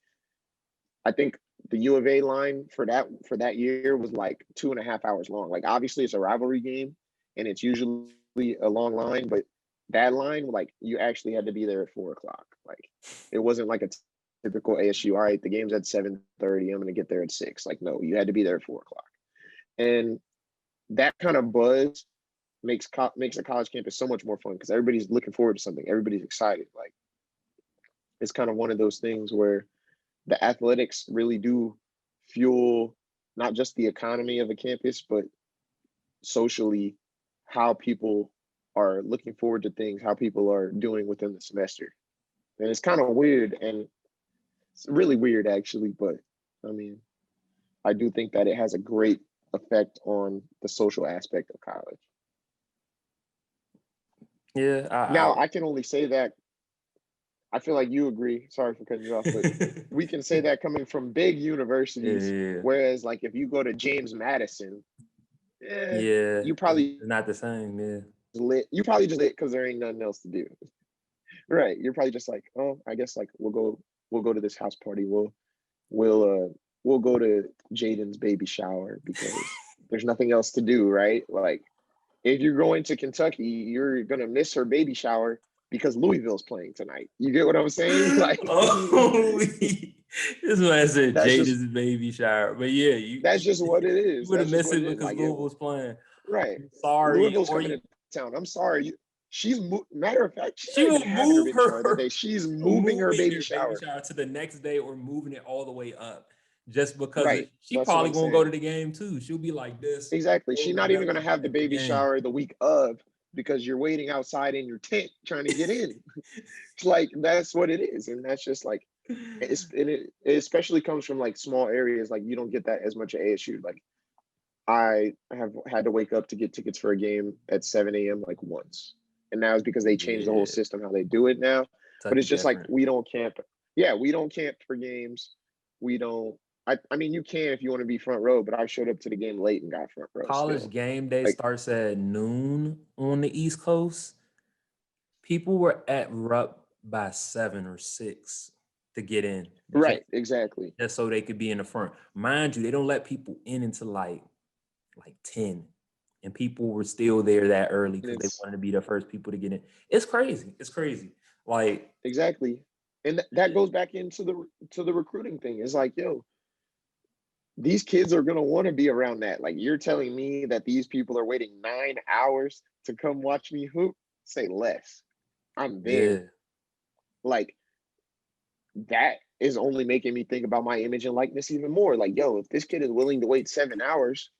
I think the U of A line for that year was like 2.5 hours long. Like, obviously, it's a rivalry game, and it's usually a long line, but that line, like, you actually had to be there at 4 o'clock. Like, it wasn't like a typical ASU. All right, the game's at 7:30. I'm gonna get there at 6. Like, no, you had to be there at 4 o'clock, and that kind of buzz makes a college campus so much more fun because everybody's looking forward to something. Everybody's excited. Like it's kind of one of those things where the athletics really do fuel not just the economy of a campus, but socially how people are looking forward to things, how people are doing within the semester. And it's kind of weird and it's really weird actually, but I mean, I do think that it has a great effect on the social aspect of college. Yeah, Now, I can only say that I feel like you agree. Sorry for cutting you off, but we can say that coming from big universities. yeah, Whereas, like, if you go to James Madison, yeah. you It's probably not the same. Yeah, just lit. You probably just lit because there ain't nothing else to do. Right? You're probably just like, oh, I guess like we'll go to this house party. We'll go to Jaden's baby shower because there's nothing else to do. Right? Like, if you're going to Kentucky, you're gonna miss her baby shower because Louisville's playing tonight. You get what I'm saying? Like oh, this man said that's just Jada's baby shower, but yeah, you that's just what it you is. would have That's just missed what it it is. because Like Louisville yo, was playing. right. Sorry, Louisville's or coming you, to town. I'm sorry. Matter of fact, she's not she even will having her move baby shower that day. her, She's she will moving her moving baby her baby shower. shower to the next day or moving it all the way up, just because Right. she That's what probably I'm gonna go saying. to the game too. She'll be like this, Exactly. She's rolling not even together gonna have the at the baby game. shower the week of because you're waiting outside in your tent trying to get in. It's like that's what it is. And that's just like it especially comes from like small areas. Like you don't get that as much at ASU. Like I have had to wake up to get tickets for a game at 7 a.m. like once. And now it's because they changed the whole Yeah, system how they do it now. But Kentucky it's just like different. we don't camp. Yeah, we don't camp for games. We don't I mean you can if you want to be front row, but I showed up to the game late and got front row College still. game day Like starts at noon on the East Coast. People were at Rupp by 7 or 6 to get in, right, exactly. just so they could be in the front. Mind you, they don't let people in until like 10. And people were still there that early And because they it's wanted to be the first people to get in. It's crazy. It's crazy. Like, exactly. And that goes back into the recruiting thing. It's like, yo, these kids are gonna want to be around that. Like you're telling me that these people are waiting 9 hours to come watch me hoop? Say less. I'm there. yeah, Like that is only making me think about my image and likeness even more. Like, yo, if this kid is willing to wait 7 hours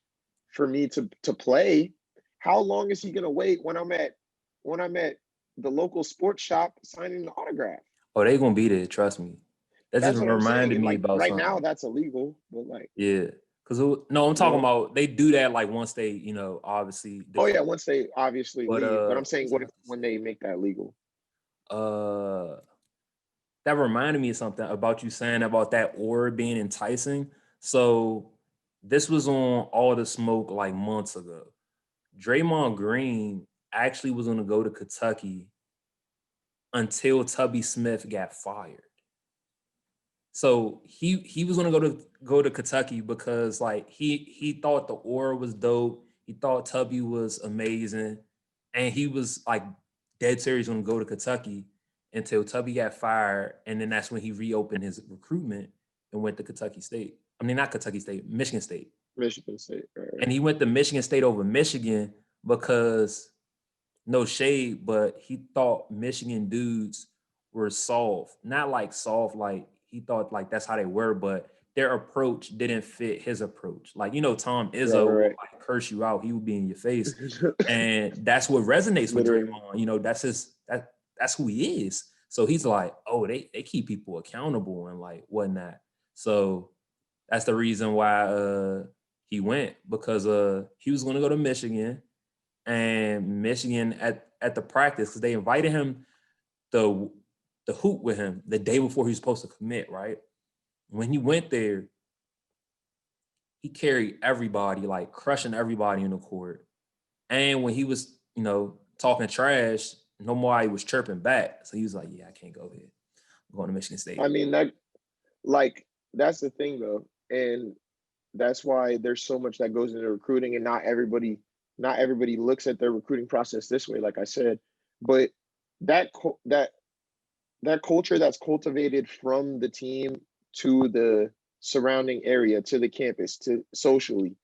for me to play, how long is he gonna wait when I'm at the local sports shop signing the autograph? oh, they gonna be there. Trust me. That just That's what I'm saying. reminded And me like about right now, something. that's illegal. But like, Yeah, because no, I'm you talking know, about they do that like once they, obviously oh declare. yeah, once they obviously But leave. But I'm what saying was I what about to when they say? make that legal. Uh, that reminded me of something about you saying about that aura being enticing. So This was on All the Smoke like months ago. Draymond Green actually was going to go to Kentucky until Tubby Smith got fired. So he was gonna go to Kentucky because like he thought the aura was dope. He thought Tubby was amazing, and he was like dead serious gonna go to Kentucky until Tubby got fired, and then that's when he reopened his recruitment and went to Kentucky State. I mean, not Kentucky State, Michigan State, Michigan State. and he went to Michigan State over Michigan because no shade, but he thought Michigan dudes were soft. Not like soft, like he thought like that's how they were, but their approach didn't fit his approach. Like, Tom Right, Izzo will right, like curse you out, he would be in your face. right. And that's what resonates with Literally. Draymond. That's who he is. So he's like, oh, they keep people accountable and like whatnot. So that's the reason why he went because he was gonna go to Michigan and Michigan at the practice because they invited him the the hoop with him the day before he was supposed to commit. Right when he went there, he carried everybody, like crushing everybody in the court. And when he was, talking trash, nobody was chirping back. So he was like, "Yeah, I can't go here. I'm going to Michigan I State." mean, that like that's the thing though, and that's why there's so much that goes into recruiting, and not everybody looks at their recruiting process this way, like I said. But that that culture that's cultivated from the team to the surrounding area to the campus to socially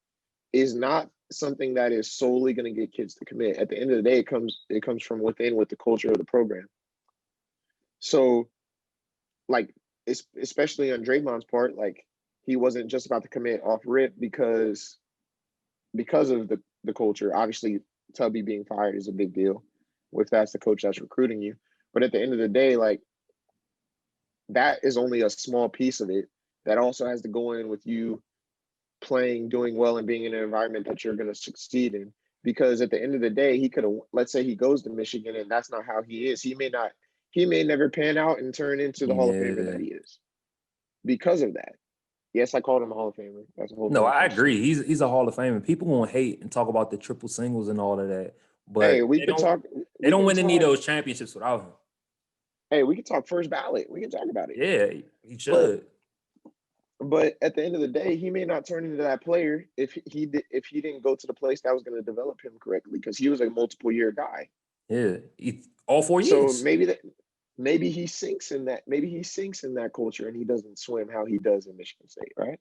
is not something that is solely going to get kids to commit. At the end of the day, it comes from within with the culture of the program. So like especially on Draymond's part, like he wasn't just about to commit off rip because of the culture. Obviously, Tubby being fired is a big deal if that's the coach that's recruiting you. But at the end of the day, like that is only a small piece of it. That also has to go in with you playing, doing well, and being in an environment that you're going to succeed in. Because at the end of the day, he could have. Let's say he goes to Michigan, and that's not how he is. He may never pan out and turn into the Hall of Famer that Yeah. he is because of that. Yes, I called him a Hall of Famer. That's a whole No, nother I question. agree. He's a Hall of Famer. People gonna hate and talk about the triple singles and all of that, Hey, but we they could don't talk. they We don't can win any of talk. those championships without him. Hey, we can talk first ballot. We can talk about it. Yeah, he But should. at the end of the day, he may not turn into that player if he didn't go to the place that was going to develop him correctly because he was a multiple year guy. Yeah, all four So years. maybe he sinks in that culture and he doesn't swim how he does in Michigan State, right?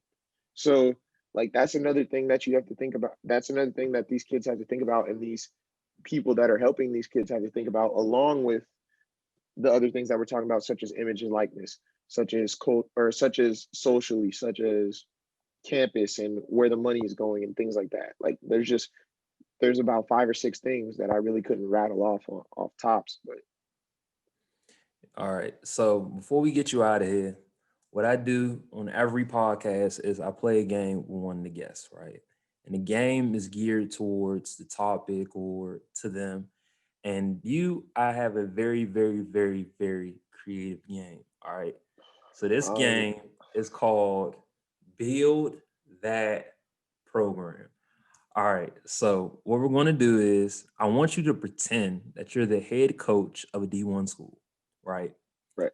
So like that's another thing that you have to think about. That's another thing that these kids have to think about, and these people that are helping these kids have to think about, along with the other things that we're talking about, such as image and likeness, such as such as socially, such as campus and where the money is going and things like that. Like there's about five or six things that I really couldn't rattle off tops, but All right. So before we get you out of here, what I do on every podcast is I play a game with one of the guests, right? And the game is geared towards the topic or to them. And I have a very, very, very, very creative game. All right. So this um, game is called Build That Program. All right. So what we're going to do is I want you to pretend that you're the head coach of a D1 school, right? right.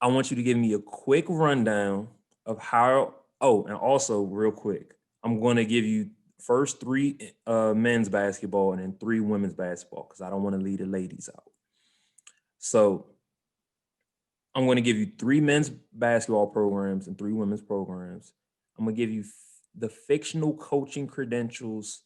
I want you to give me a quick rundown of how. Oh, and also real quick, I'm going to give you first three men's basketball and then three women's basketball because I don't want to leave the ladies out. So I'm going to give you three men's basketball programs and three women's programs. I'm going to give you the fictional coaching credentials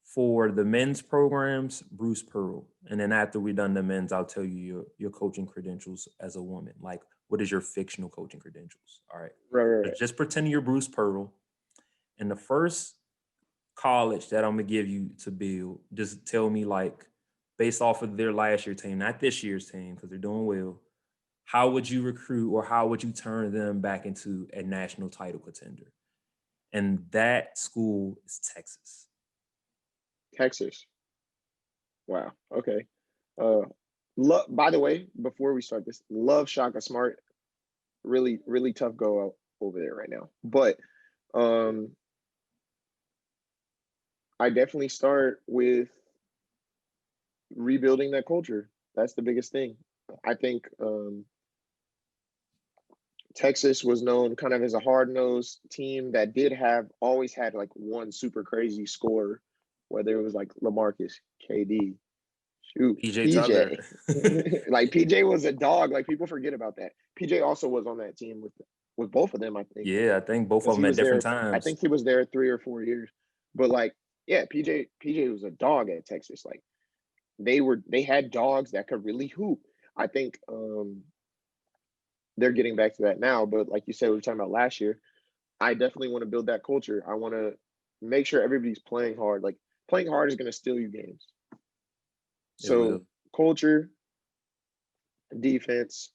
for the men's programs, Bruce Pearl. And then after we're done the men's, I'll tell you your coaching credentials as a woman. Like, what is your fictional coaching credentials? All right. Right, right, So right. just pretend you're Bruce Pearl. And the first college that I'm gonna give you to build, just tell me like based off of their last year team, not this year's team, because they're doing well. How would you recruit or how would you turn them back into a national title contender? And that school is Texas. Texas. Wow. Okay. Uh, by the way, before we start this, love Shaka Smart. Really, really tough go out over there right now. But Um, I definitely start with rebuilding that culture. That's the biggest thing. I think Texas was known kind of as a hard nosed team that did have always had like one super crazy scorer, whether it was like LaMarcus, KD, shoot, PJ Tucker. PJ. Like PJ was a dog. Like people forget about that. PJ also was on that team with both of them, I think, Yeah, I think both because of he them at was different there. I times. think he was there 3 or 4 years. But like, yeah, PJ was a dog at Texas. Like they had dogs that could really hoop. I think they're getting back to that now. But like you said, we were talking about last year. I definitely want to build that culture. I want to make sure everybody's playing hard. Like playing hard is going to steal you games. It will. So culture, defense,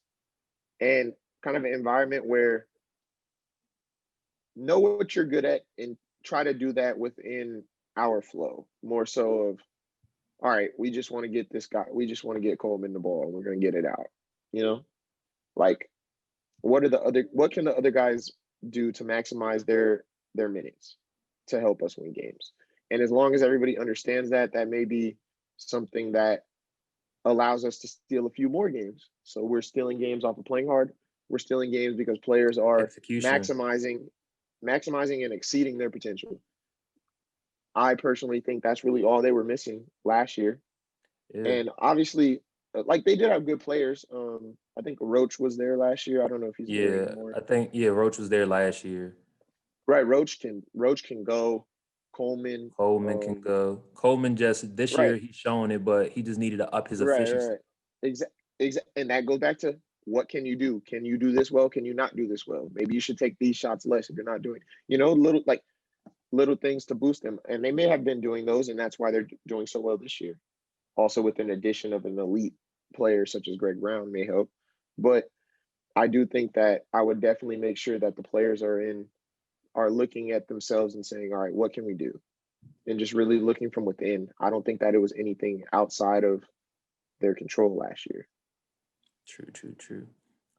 and kind of an environment where know what you're good at and try to do that within our flow. More so of all right, we just want to get this guy. We just want to get Coleman the ball. We're going to get it out. You know, like what can the other guys do to maximize their minutes to help us win games? And as long as everybody understands that, that may be something that allows us to steal a few more games. So we're stealing games off of playing hard. We're stealing games because players are Execution. maximizing maximizing and exceeding their potential. I personally think that's really all they were missing last year. Yeah. And obviously, like they did have good players. I think Roach was there last year. I don't know if he's there Yeah. anymore. I think Roach was there last year. Right, Roach can go. Coleman, Coleman can go. Coleman just this year right, he's showing it, but he just needed to up his efficiency. right. And that goes back to what can you do? Can you do this well? Can you not do this well? Maybe you should take these shots less if you're not doing. Little things to boost them, and they may have been doing those, and that's why they're doing so well this year. Also, with an addition of an elite player such as Greg Brown may help, but I do think that I would definitely make sure that the players are looking at themselves and saying, all right, what can we do? And just really looking from within. I don't think that it was anything outside of their control last year. True, true, true.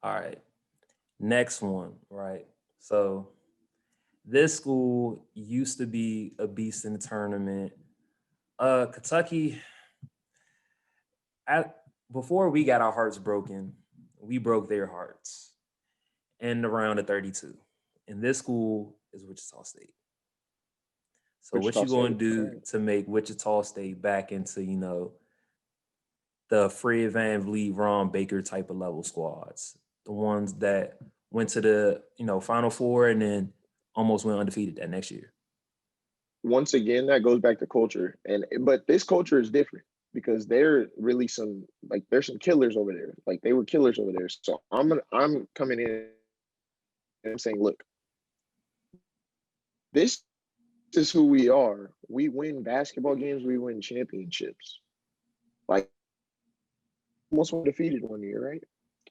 All right. Next one, right? So this school used to be a beast in the tournament. Kentucky, at before we got our hearts broken, we broke their hearts in the round of 32. And this school is Wichita State. So what Wichita you going to State. All do right. to make Wichita State back into, the Fred Van Vliet, Ron Baker type of level squads, the ones that went to the, Final Four and then almost went undefeated that next year. Once again, that goes back to culture. And but this culture is different because they're really some like there's some killers over there. Like they were killers over there. So I'm coming in and I'm saying, look, this is who we are. We win basketball games, we win championships. Like almost went defeated one year, right?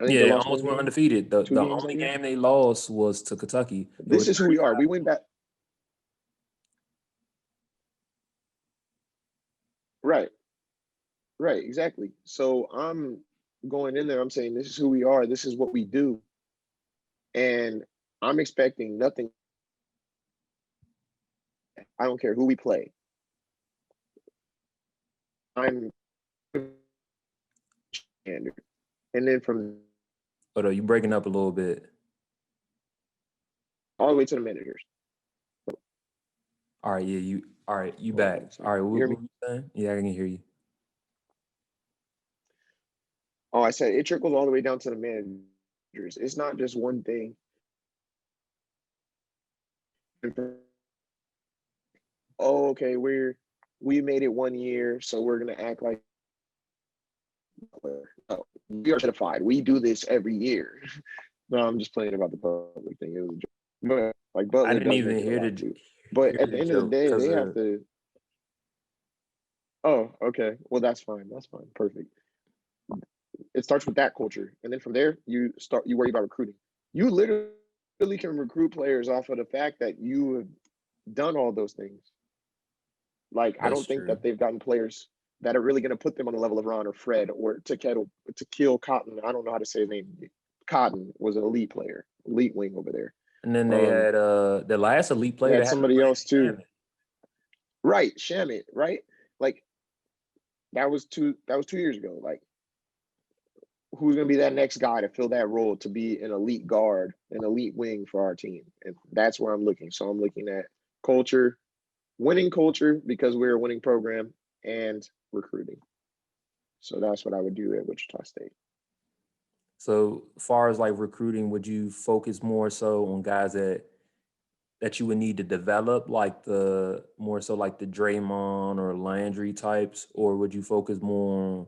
I think they Yeah, lost almost one went game, undefeated. The two the games that only year. game they lost was to Kentucky. It was This is who we are. We win back. Right, right, exactly. So I'm going in there. I'm saying this is who we are. This is what we do, and I'm expecting nothing. I don't care who we play. I'm standard, and then from oh no, you breaking up a little bit. all the way to the managers. All right, yeah, all right, you Hold on back. one All second. right, You hear me? what you saying? Yeah, I can hear you. Oh, I said it trickles all the way down to the managers. It's not just one thing. Oh, okay, we made it one year, so we're gonna act like no, we are certified. We do this every year. No, I'm just playing about the public thing. It was a joke. But like I Butler didn't does even make it a hear lot the too. But hear at the the end of the joke day, because they have of to. Oh, okay. Well, that's fine. That's fine. Perfect. It starts with that culture, and then from there, you worry about recruiting. You literally can recruit players off of the fact that you have done all those things. Like I that's don't think true. that they've gotten players that are really going to put them on the level of Ron or Fred or to kill Cotton. I don't know how to say his name. Cotton was an elite player, elite wing over there. And then they Um, had the last elite they player had they had was somebody else Landry too. Shamet. Right, Shamit, right? Like that was 2 years ago. Like who's going to be that next guy to fill that role to be an elite guard, an elite wing for our team? And that's where I'm looking. So I'm looking at culture, winning culture because we're a winning program, and recruiting. So that's what I would do at Wichita State. So far as like recruiting, would you focus more so on guys that you would need to develop, like the more so like the Draymond or Landry types, or would you focus more on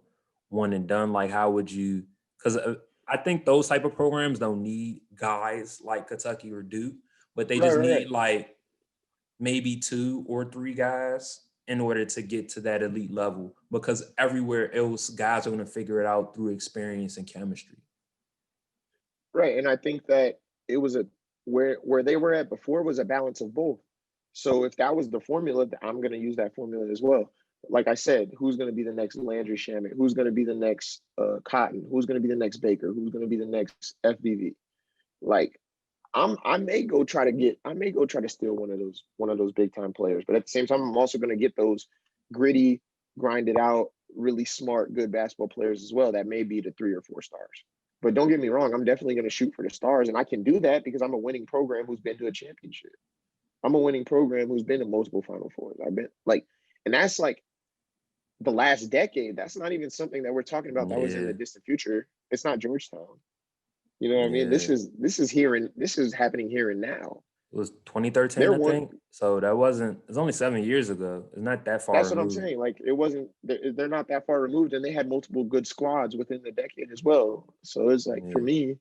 one and done? Like, how would you? Because I think those type of programs don't need guys like Kentucky or Duke, but they Right, just right, right. need like maybe two or three guys in order to get to that elite level. Because everywhere else, guys are going to figure it out through experience and chemistry. Right. And I think that it was a where they were at before was a balance of both. So if that was the formula, I'm going to use that formula as well. Like I said, who's going to be the next Landry Shamet? Who's going to be the next Cotton? Who's going to be the next Baker? Who's going to be the next FBV? Like I may go try to steal one of those big time players, but at the same time, I'm also going to get those gritty, grinded out, really smart, good basketball players as well. That may be the 3 or 4 stars. But don't get me wrong, I'm definitely going to shoot for the stars, and I can do that because I'm a winning program who's been to a championship. I'm a winning program who's been to multiple Final Fours. I've been like, and that's like the last decade. That's not even something that we're talking about that was in Yeah, the distant future. It's not Georgetown. You know what I mean? This yeah. is this is here and this is happening here and now. It was 2013, They're I one. think. So that wasn't. It's only 7 years ago. It's not that far That's what I'm removed. saying. Like it wasn't. They're not that far removed, and they had multiple good squads within the decade as well. So it's like for Yeah, me,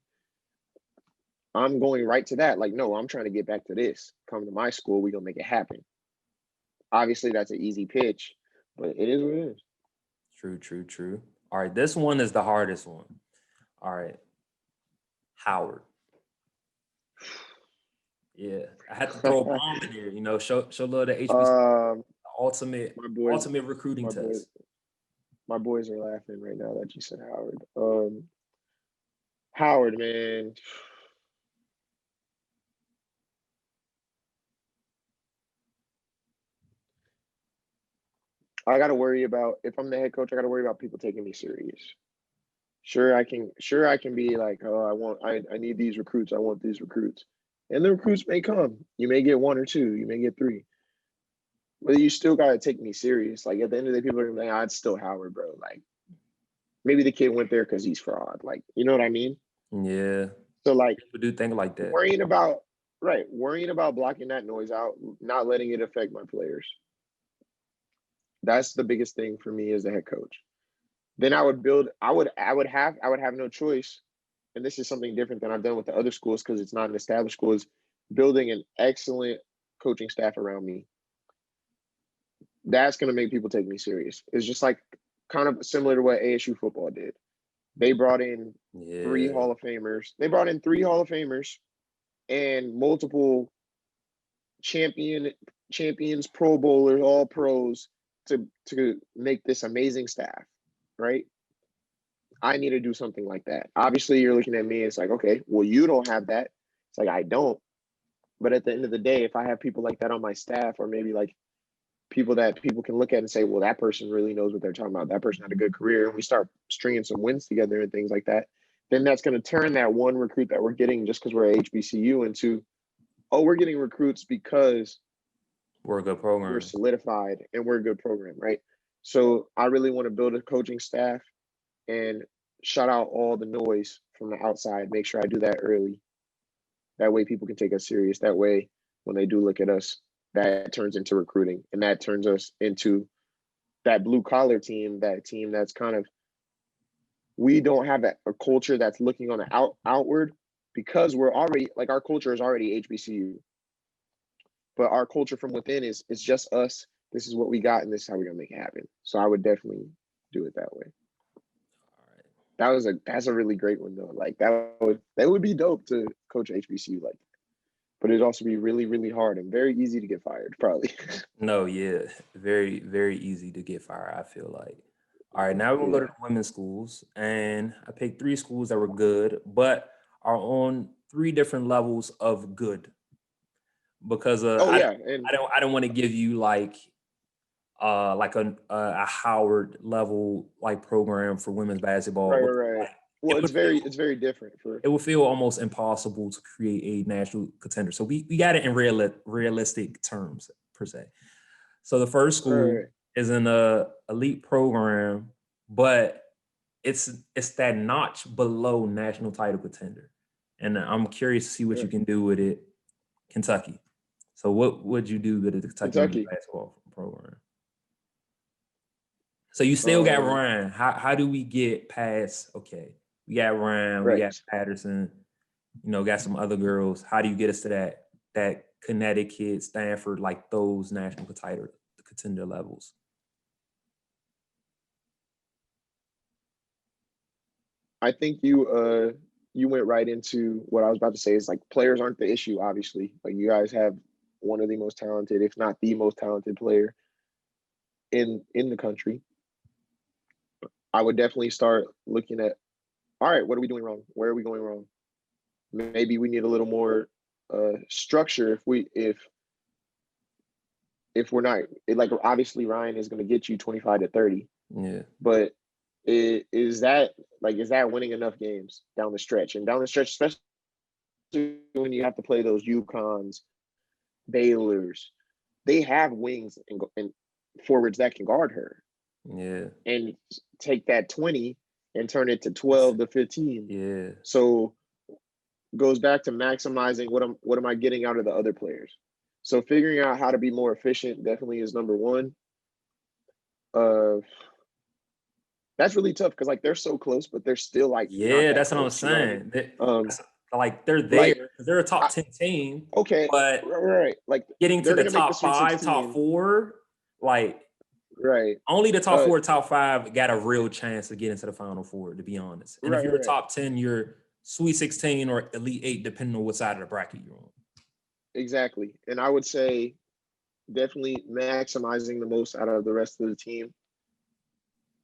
I'm going right to that. Like, no, I'm trying to get back to this. Come to my school, we gonna make it happen. Obviously, that's an easy pitch, but it is what it is. true, true, true. All right, this one is the hardest one. All right, Howard. Yeah, I had to throw a bomb in there. Show love to HBC. um, Ultimate, my boys, ultimate recruiting my boy, test. my boys are laughing right now that you said Howard. Howard, man, I got to worry about if I'm the head coach. I got to worry about people taking me serious. Sure I can be like, oh, I need these recruits. I want these recruits. And the recruits may come. You may get one or two, you may get three. But you still gotta take me serious. Like at the end of the day, people are gonna be like, oh, it's still Howard, bro. Like maybe the kid went there because he's fraud. Like, you know what I mean? Yeah, So like people do think like that. worrying about worrying about blocking that noise out, not letting it affect my players. That's the biggest thing for me as a head coach. Then I would build, I would have no choice. And this is something different than I've done with the other schools because it's not an established school, is building an excellent coaching staff around me. That's going to make people take me serious. It's just like kind of similar to what ASU football did. They brought in three Yeah, Hall of Famers. They brought in three Hall of Famers and multiple champion champions, Pro Bowlers, all pros to make this amazing staff, right? I need to do something like that. Obviously, you're looking at me. It's like, okay, well, you don't have that. It's like I don't. But at the end of the day, if I have people like that on my staff, or maybe like people that people can look at and say, well, that person really knows what they're talking about. That person had a good career, and we start stringing some wins together and things like that, then that's going to turn that one recruit that we're getting just because we're at HBCU into, oh, we're getting recruits because we're a good we're program. solidified and we're a good program, right? So I really want to build a coaching staff and shut out all the noise from the outside. Make sure I do that early. That way people can take us serious. That way when they do look at us, that turns into recruiting and that turns us into that blue collar team, that team that's kind of, we don't have a culture that's looking on the outward because we're already like our culture is already HBCU, but our culture from within is just us. This is what we got, and this is how we're gonna make it happen. So I would definitely do it that way. All right. That's a really great one though. Like that would be dope to coach HBCU like, but it'd also be really really hard and very easy to get fired probably. No, yeah, very, very easy to get fired. I feel like. All right, now we're gonna go to Yeah. the women's schools, and I picked three schools that were good, but are on three different levels of good because Oh yeah, and I don't want to give you like a Howard level like program for women's basketball. right. Like, Well, it would feel it's very different for it would feel almost impossible to create a national contender. So we got it in realistic terms per se. So the first school right. is in a elite program, but it's that notch below national title contender. And I'm curious to see what you Right. can do with it, Kentucky. So what would you do with the Kentucky women's Kentucky. basketball program? So you still got Um, Ryan. How do we get past? Okay, we got Ryan, we got right. Patterson. Got some other girls. How do you get us to that Connecticut, Stanford, like those national contender levels? I think you went right into what I was about to say is like players aren't the issue, obviously. Like you guys have one of the most talented, if not the most talented player in the country. I would definitely start looking at, all right, what are we doing wrong? Where are we going wrong? Maybe we need a little more structure if we're not like obviously Ryan is going to get you 25 to 30, Yeah, but is that is that winning enough games down the stretch and down the stretch, especially when you have to play those UConns, Baylor's, they have wings and forwards that can guard her yeah, and take that 20 and turn it to 12 to 15. yeah, So goes back to maximizing what am I getting out of the other players. So figuring out how to be more efficient definitely is number one. Uh, that's really tough because like they're so close, but they're still like not yeah. that That's what I'm close. You know what I mean? saying. Um, That's, like they're there like 'cause they're a top I, 10 team, okay, but right. Like getting to they're the gonna make the top Sweet five, top 16, four, like right? only the top Uh, four, top five got a real chance to get into the final four, to be honest. And if you're a right. top 10, you're Sweet 16 or Elite Eight, depending on what side of the bracket you're on. Exactly. And I would say definitely maximizing the most out of the rest of the team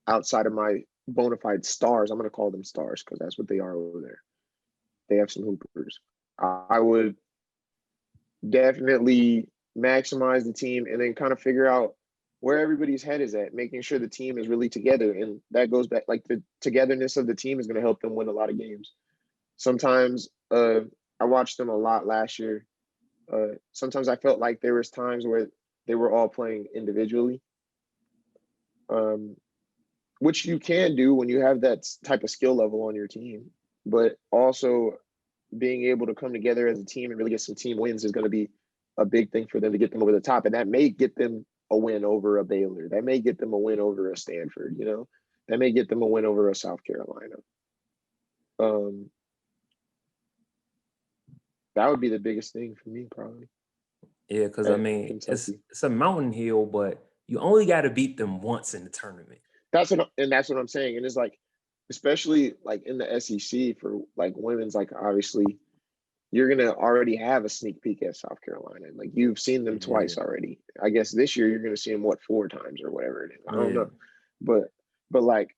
outside of my bona fide stars. I'm going to call them stars because that's what they are over there. They have some hoopers. I would definitely maximize the team and then kind of figure out where everybody's head is at, making sure the team is really together. And that goes back, like the togetherness of the team is going to help them win a lot of games. Sometimes I watched them a lot last year. Sometimes I felt like there was times where they were all playing individually, um, which you can do when you have that type of skill level on your team. But also being able to come together as a team and really get some team wins is going to be a big thing for them to get them over the top, and that may get them a win over a Baylor. That may get them a win over a Stanford. You know, that may get them a win over a South Carolina. Um, that would be the biggest thing for me, probably Yeah, because I at mean, Kentucky. it's a mountain hill, but you only got to beat them once in the tournament. That's what I'm saying. And it's like, especially like in the SEC for like women's, like obviously you're gonna already have a sneak peek at South Carolina. Like you've seen them Yeah, twice already. I guess this year you're gonna see them what 4 times or whatever it is. I don't yeah. know, but like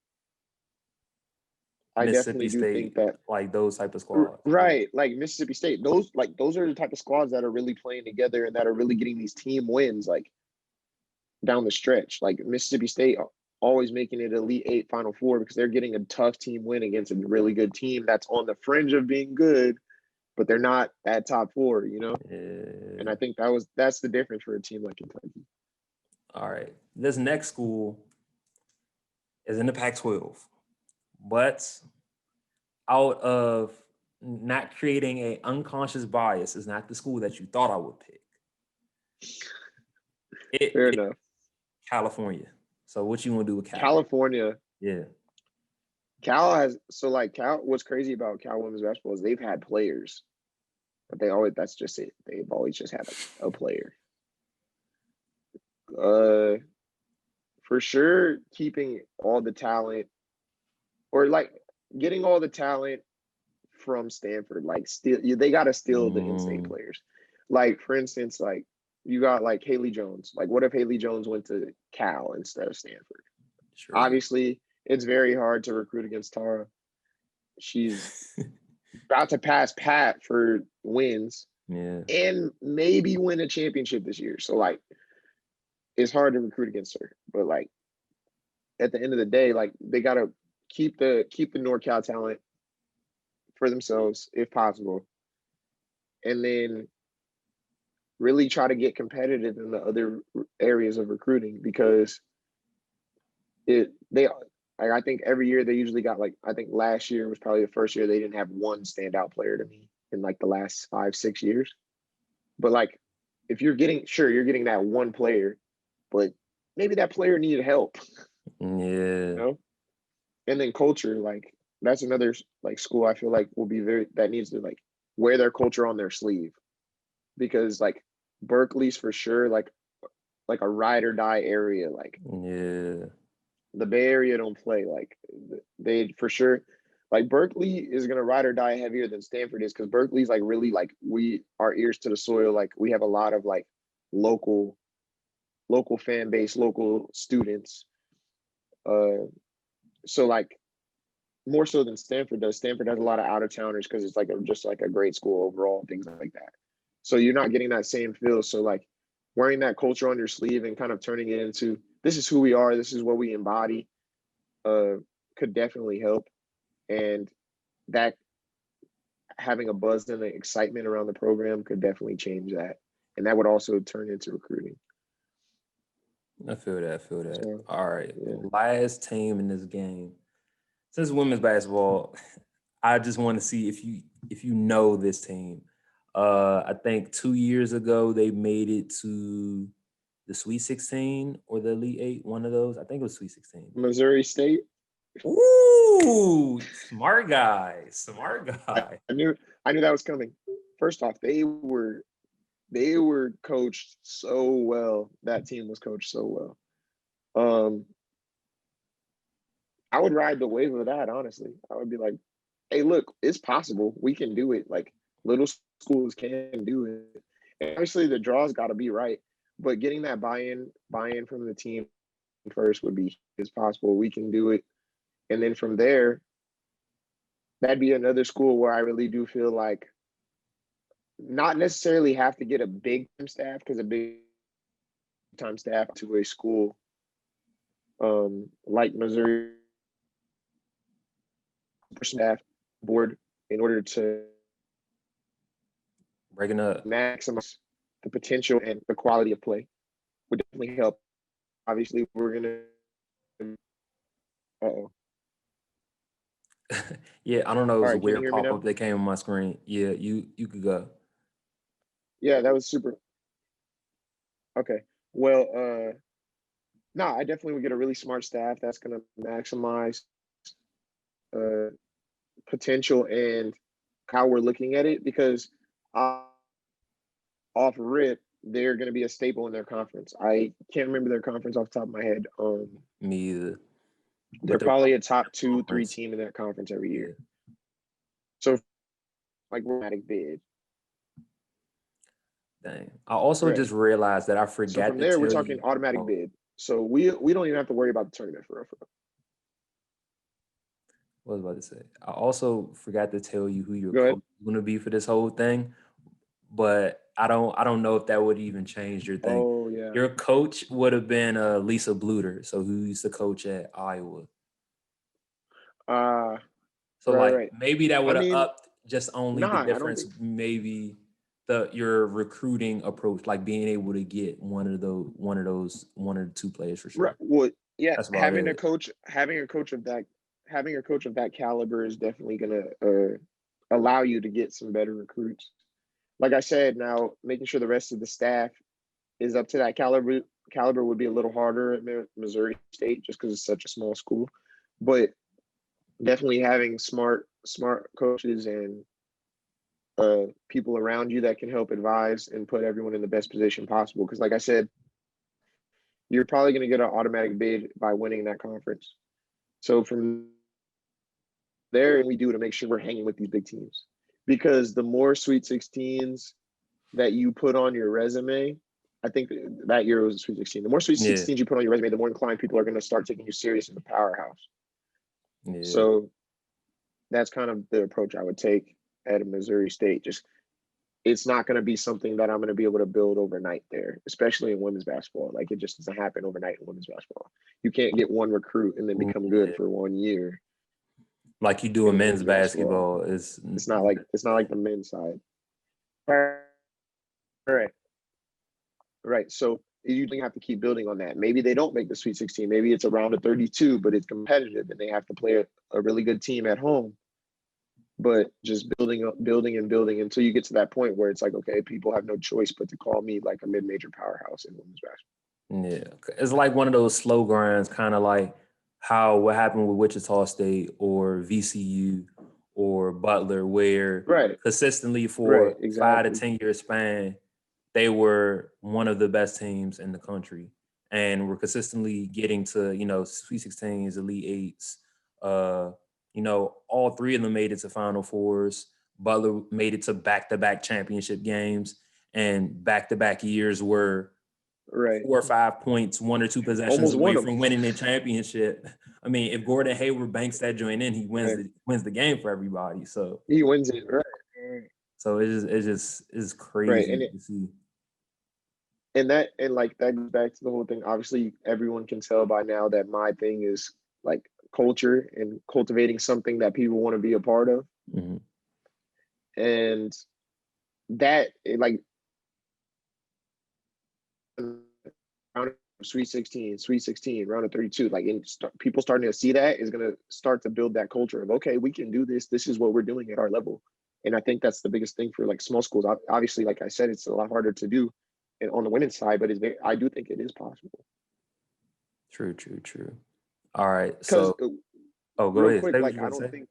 I Mississippi definitely do think State, that like those type of squads. Yeah, right, like Mississippi State, those are the type of squads that are really playing together and that are really getting these team wins like down the stretch. Like Mississippi State always making it Elite Eight, Final Four because they're getting a tough team win against a really good team that's on the fringe of being good, but they're not at top four, you know? And yeah. I think that's the difference for a team like Kentucky. All right. This next school is in the Pac-12, but out of not creating a unconscious bias is not the school that you thought I would pick. Fair It enough. California. So what you want to do with Cal? California, Yeah. Cal has so like Cal. What's crazy about Cal women's basketball is they've had players, but they always that's just it. They've always just had a player. Uh, for sure, keeping all the talent or like getting all the talent from Stanford. Like still, they got to steal the in-state Mm, players. Like for instance, like you got like Haley Jones. Like what if Haley Jones went to Cal instead of Stanford? true. Obviously, it's very hard to recruit against Tara. She's about to pass Pat for wins Yeah. and maybe win a championship this year. So like it's hard to recruit against her. But like at the end of the day, like they gotta keep the NorCal talent for themselves if possible. And then really try to get competitive in the other areas of recruiting because it they like I think every year they usually got like I think last year was probably the first year they didn't have one standout player to me in like the last 5, 6 years. But like if you're getting sure you're getting that one player, but maybe that player needed help, you Yeah. know? And then culture, like that's another like school I feel like will be very that needs to like wear their culture on their sleeve because like Berkeley's for sure like a ride or die area. Like Yeah. the Bay Area don't play. Like they for sure like Berkeley is gonna ride or die heavier than Stanford is because Berkeley's like really like we our ears to the soil. Like we have a lot of like local local fan base, local students. Uh so like more so than Stanford does. Stanford has a lot of out of towners because it's like just like a great school overall, things like that. So you're not getting that same feel. So like wearing that culture on your sleeve and kind of turning it into this is who we are, this is what we embody, uh, could definitely help. And that having a buzz and the excitement around the program could definitely change that. And that would also turn into recruiting. I feel that. I feel that. So All right. yeah. Last team in this game. Since women's basketball, I just want to see if you know this team. I think 2 years ago they made it to the Sweet 16 or the Elite Eight, one of those. I think it was Sweet 16. Missouri State. Ooh, smart guy, smart guy. I knew that was coming. First off, they were coached so well. That team was coached so well. I would ride the wave of that, honestly. I would be like, hey, look, it's possible. We can do it. Like little schools can do it. And obviously the draws gotta be right. But getting that buy-in from the team first would be as possible. We can do it. And then from there, that'd be another school where I really do feel like not necessarily have to get a big time staff because a big time staff to a school like Missouri staff board in order to Breaking up. maximize the potential and the quality of play would definitely help. Obviously, we're gonna. Oh, Yeah, I don't know. It all was a right. Can you weird hear me pop now? up that came on my screen. Yeah, you could go. Yeah, that was super. Okay. Well, no, I definitely would get a really smart staff that's gonna maximize uh potential and how we're looking at it because off rip, they're going to be a staple in their conference. I can't remember their conference off the top of my head. Me either. But They're they're probably probably a top a two, three conference. team in that conference every Yeah. year. So like we're automatic bid. Dang. I also Right. just realized that I So forgot from to there, we're tell talking you. automatic Oh, bid. So we don't even have to worry about the tournament for real. what was I about to say? I also forgot to tell you who your Go coach ahead. is going to be for this whole thing, but I don't know if that would even change your thing. Oh yeah. Your coach would have been Lisa Bluter, so who used to coach at Iowa. Uh So right, like right. maybe that I would have mean, upped just only the nah, I don't difference, think maybe the your recruiting approach, like being able to get one or two players for right. sure. Well, yeah, That's about it. having a coach of that caliber is definitely gonna allow you to get some better recruits. Like I said, now making sure the rest of the staff is up to that caliber would be a little harder at Missouri State just because it's such a small school. But definitely having smart coaches and people around you that can help advise and put everyone in the best position possible. Because like I said, you're probably going to get an automatic bid by winning that conference. So from there, we do to make sure we're hanging with these big teams. Because the more Sweet 16s that you put on your resume, I think that year was a Sweet 16. The more Sweet Yeah, 16s you put on your resume, the more inclined people are going to start taking you serious as a powerhouse. yeah. So that's kind of the approach I would take at a Missouri State. Just it's not going to be something that I'm going to be able to build overnight there, especially in women's basketball. Like it just doesn't happen overnight in women's basketball. You can't get one recruit and then become good Yeah. for 1 year Like you do in in men's women's basketball. basketball is It's not like the men's side. Right, right. Right. So you have to keep building on that. Maybe they don't make the Sweet 16. Maybe it's a round of 32, but it's competitive and they have to play a really good team at home. But just building up, building and building until you get to that point where it's like, okay, people have no choice but to call me like a mid-major powerhouse in women's yeah. It's like one of those slow grinds, kind of like how what happened with Wichita State or VCU or Butler, where basketball. Right. consistently Right. for 5 to Exactly. 10 year span, they were one of the best teams in the country and were consistently getting to, Sweet 16s, Elite Eights. Uh, all three of them made it to Final Fours. Butler made it to back-to-back championship games, and back-to-back years were Right. 4 or 5 points, 1 or 2 possessions Almost away won them. from winning the championship. I mean, if Gordon Hayward banks that joint in, he wins Right. the game for everybody. So He wins it. Right. it's Right. crazy to see. And like that goes back to the whole thing. Obviously, everyone can tell by now that my thing is like culture and cultivating something that people want to be a part of. Mhm. And that like round of Sweet 16, round of 32, like people starting to see that is going to start to build that culture of, okay, we can do this. This is what we're doing at our level. And I think that's the biggest thing for like small schools. Obviously, like I said, it's a lot harder to do on the winning side, but I do think it is possible. True, true, true. All right. Because So, oh, go real ahead. quick, Say what like you about to say.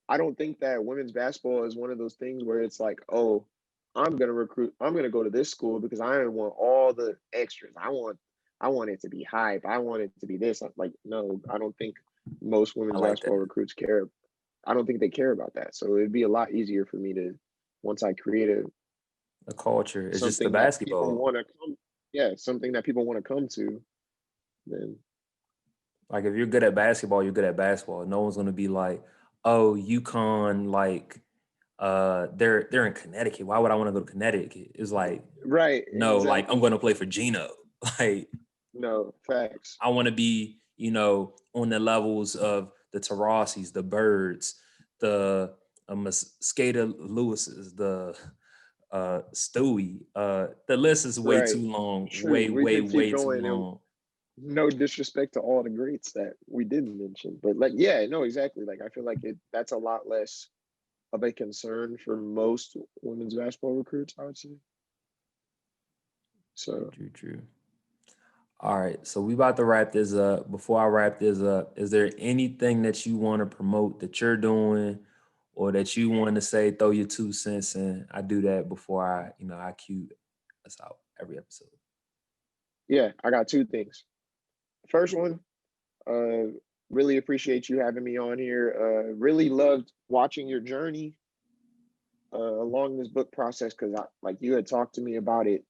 I don't think that women's basketball is one of those things where it's like, oh, I'm gonna go to this school because I want all the extras. I want it to be hype. I want it to be this. Like, no, I don't think most I women's like that. basketball recruits care. I don't think they care about that. So it'd be a lot easier for me to once I create The culture is just the something that people basketball. want to come, yeah, something that people want to come to, then Like if you're good at basketball, you're good at basketball. No one's gonna be like, oh, UConn, like they're in Connecticut. Why would I want to go to Connecticut? It's like, right, no, like I'm exactly. gonna play for Gino. Like No, facts. I want to be, on the levels of the Tarasis, the Birds, the Skater Lewises, the Stewie. The list is way Right. too long. True. Way, We way, could keep way too going and long. no disrespect to all the greats that we didn't mention. But like, yeah, no, exactly. Like I feel like that's a lot less of a concern for most women's basketball recruits, I would say. True, So true, true. All right, so we about to wrap this up. Before I wrap this up, is there anything that you want to promote that you're doing, or that you want to say? Throw your 2 cents in. I do that before I cue us out every episode. yeah, I got two things. First one, uh really appreciate you having me on here. Really loved watching your journey along this book process because I like you had talked to me about it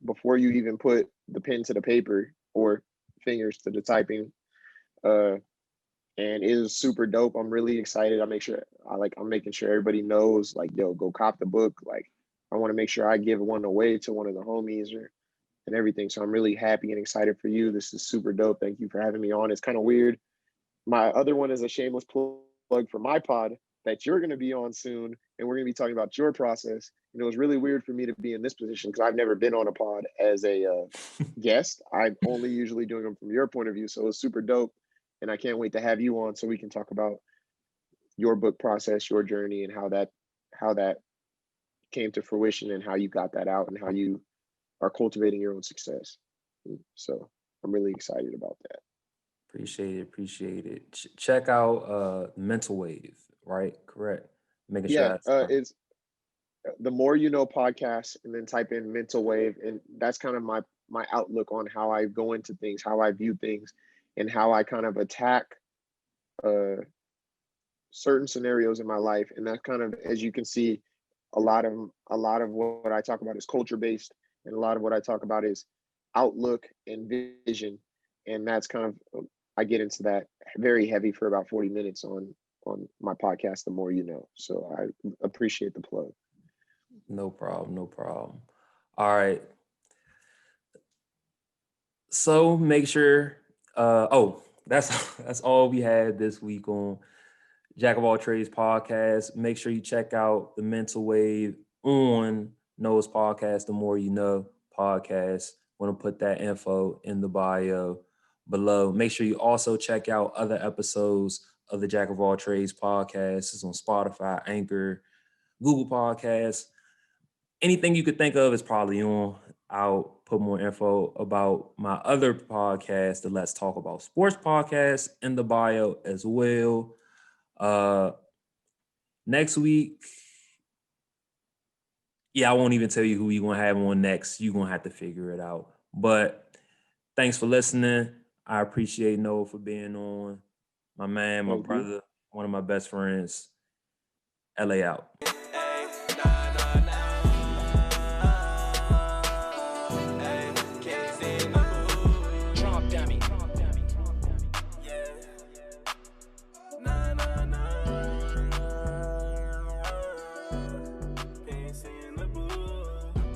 before you even put the pen to the paper or fingers to the typing. Uh, and it was super dope. I'm really excited. I'm making sure everybody knows, like, yo, go cop the book. Like, I want to make sure I give one away to one of the homies or and everything. So I'm really happy and excited for you. This is super dope. Thank you for having me on. It's kind of weird. My other one is a shameless plug for my pod that you're going to be on soon, and we're going to be talking about your process. And it was really weird for me to be in this position because I've never been on a pod as a guest. I'm only usually doing them from your point of view, so it's super dope. And I can't wait to have you on so we can talk about your book process, your journey, and how that came to fruition and how you got that out and how you are cultivating your own success. So I'm really excited about that. Appreciate it. Appreciate it. Check out Mental Wave. Right? Correct. Making sure Yeah, that's it's the more you know podcast and then type in mental wave, and that's kind of my outlook on how I go into things, how I view things, and how I kind of attack uh certain scenarios in my life. And that kind of, as you can see, a lot of what I talk about is culture based, and a lot of what I talk about is outlook and vision. And that's kind of I get into that very heavy for about 40 minutes on on my podcast, The More You Know. So I appreciate the plug. No problem. No problem. All right. So make sure. That's that's all we had this week on Jack of All Trades podcast. Make sure you check out the Mental Wave on Noah's podcast, The More You Know podcast. Want to put that info in the bio below. Make sure you also check out other episodes of the Jack of All Trades podcast. It's on Spotify, Anchor, Google Podcasts. Anything you could think of is probably on. I'll put more info about my other podcast, the Let's Talk About Sports podcast, in the bio as well. Uh, Next week, yeah, I won't even tell you who you're gonna have on next. You're gonna have to figure it out. But thanks for listening. I appreciate Noah for being on. My man, my Thank you. brother, one of my best friends. LA out.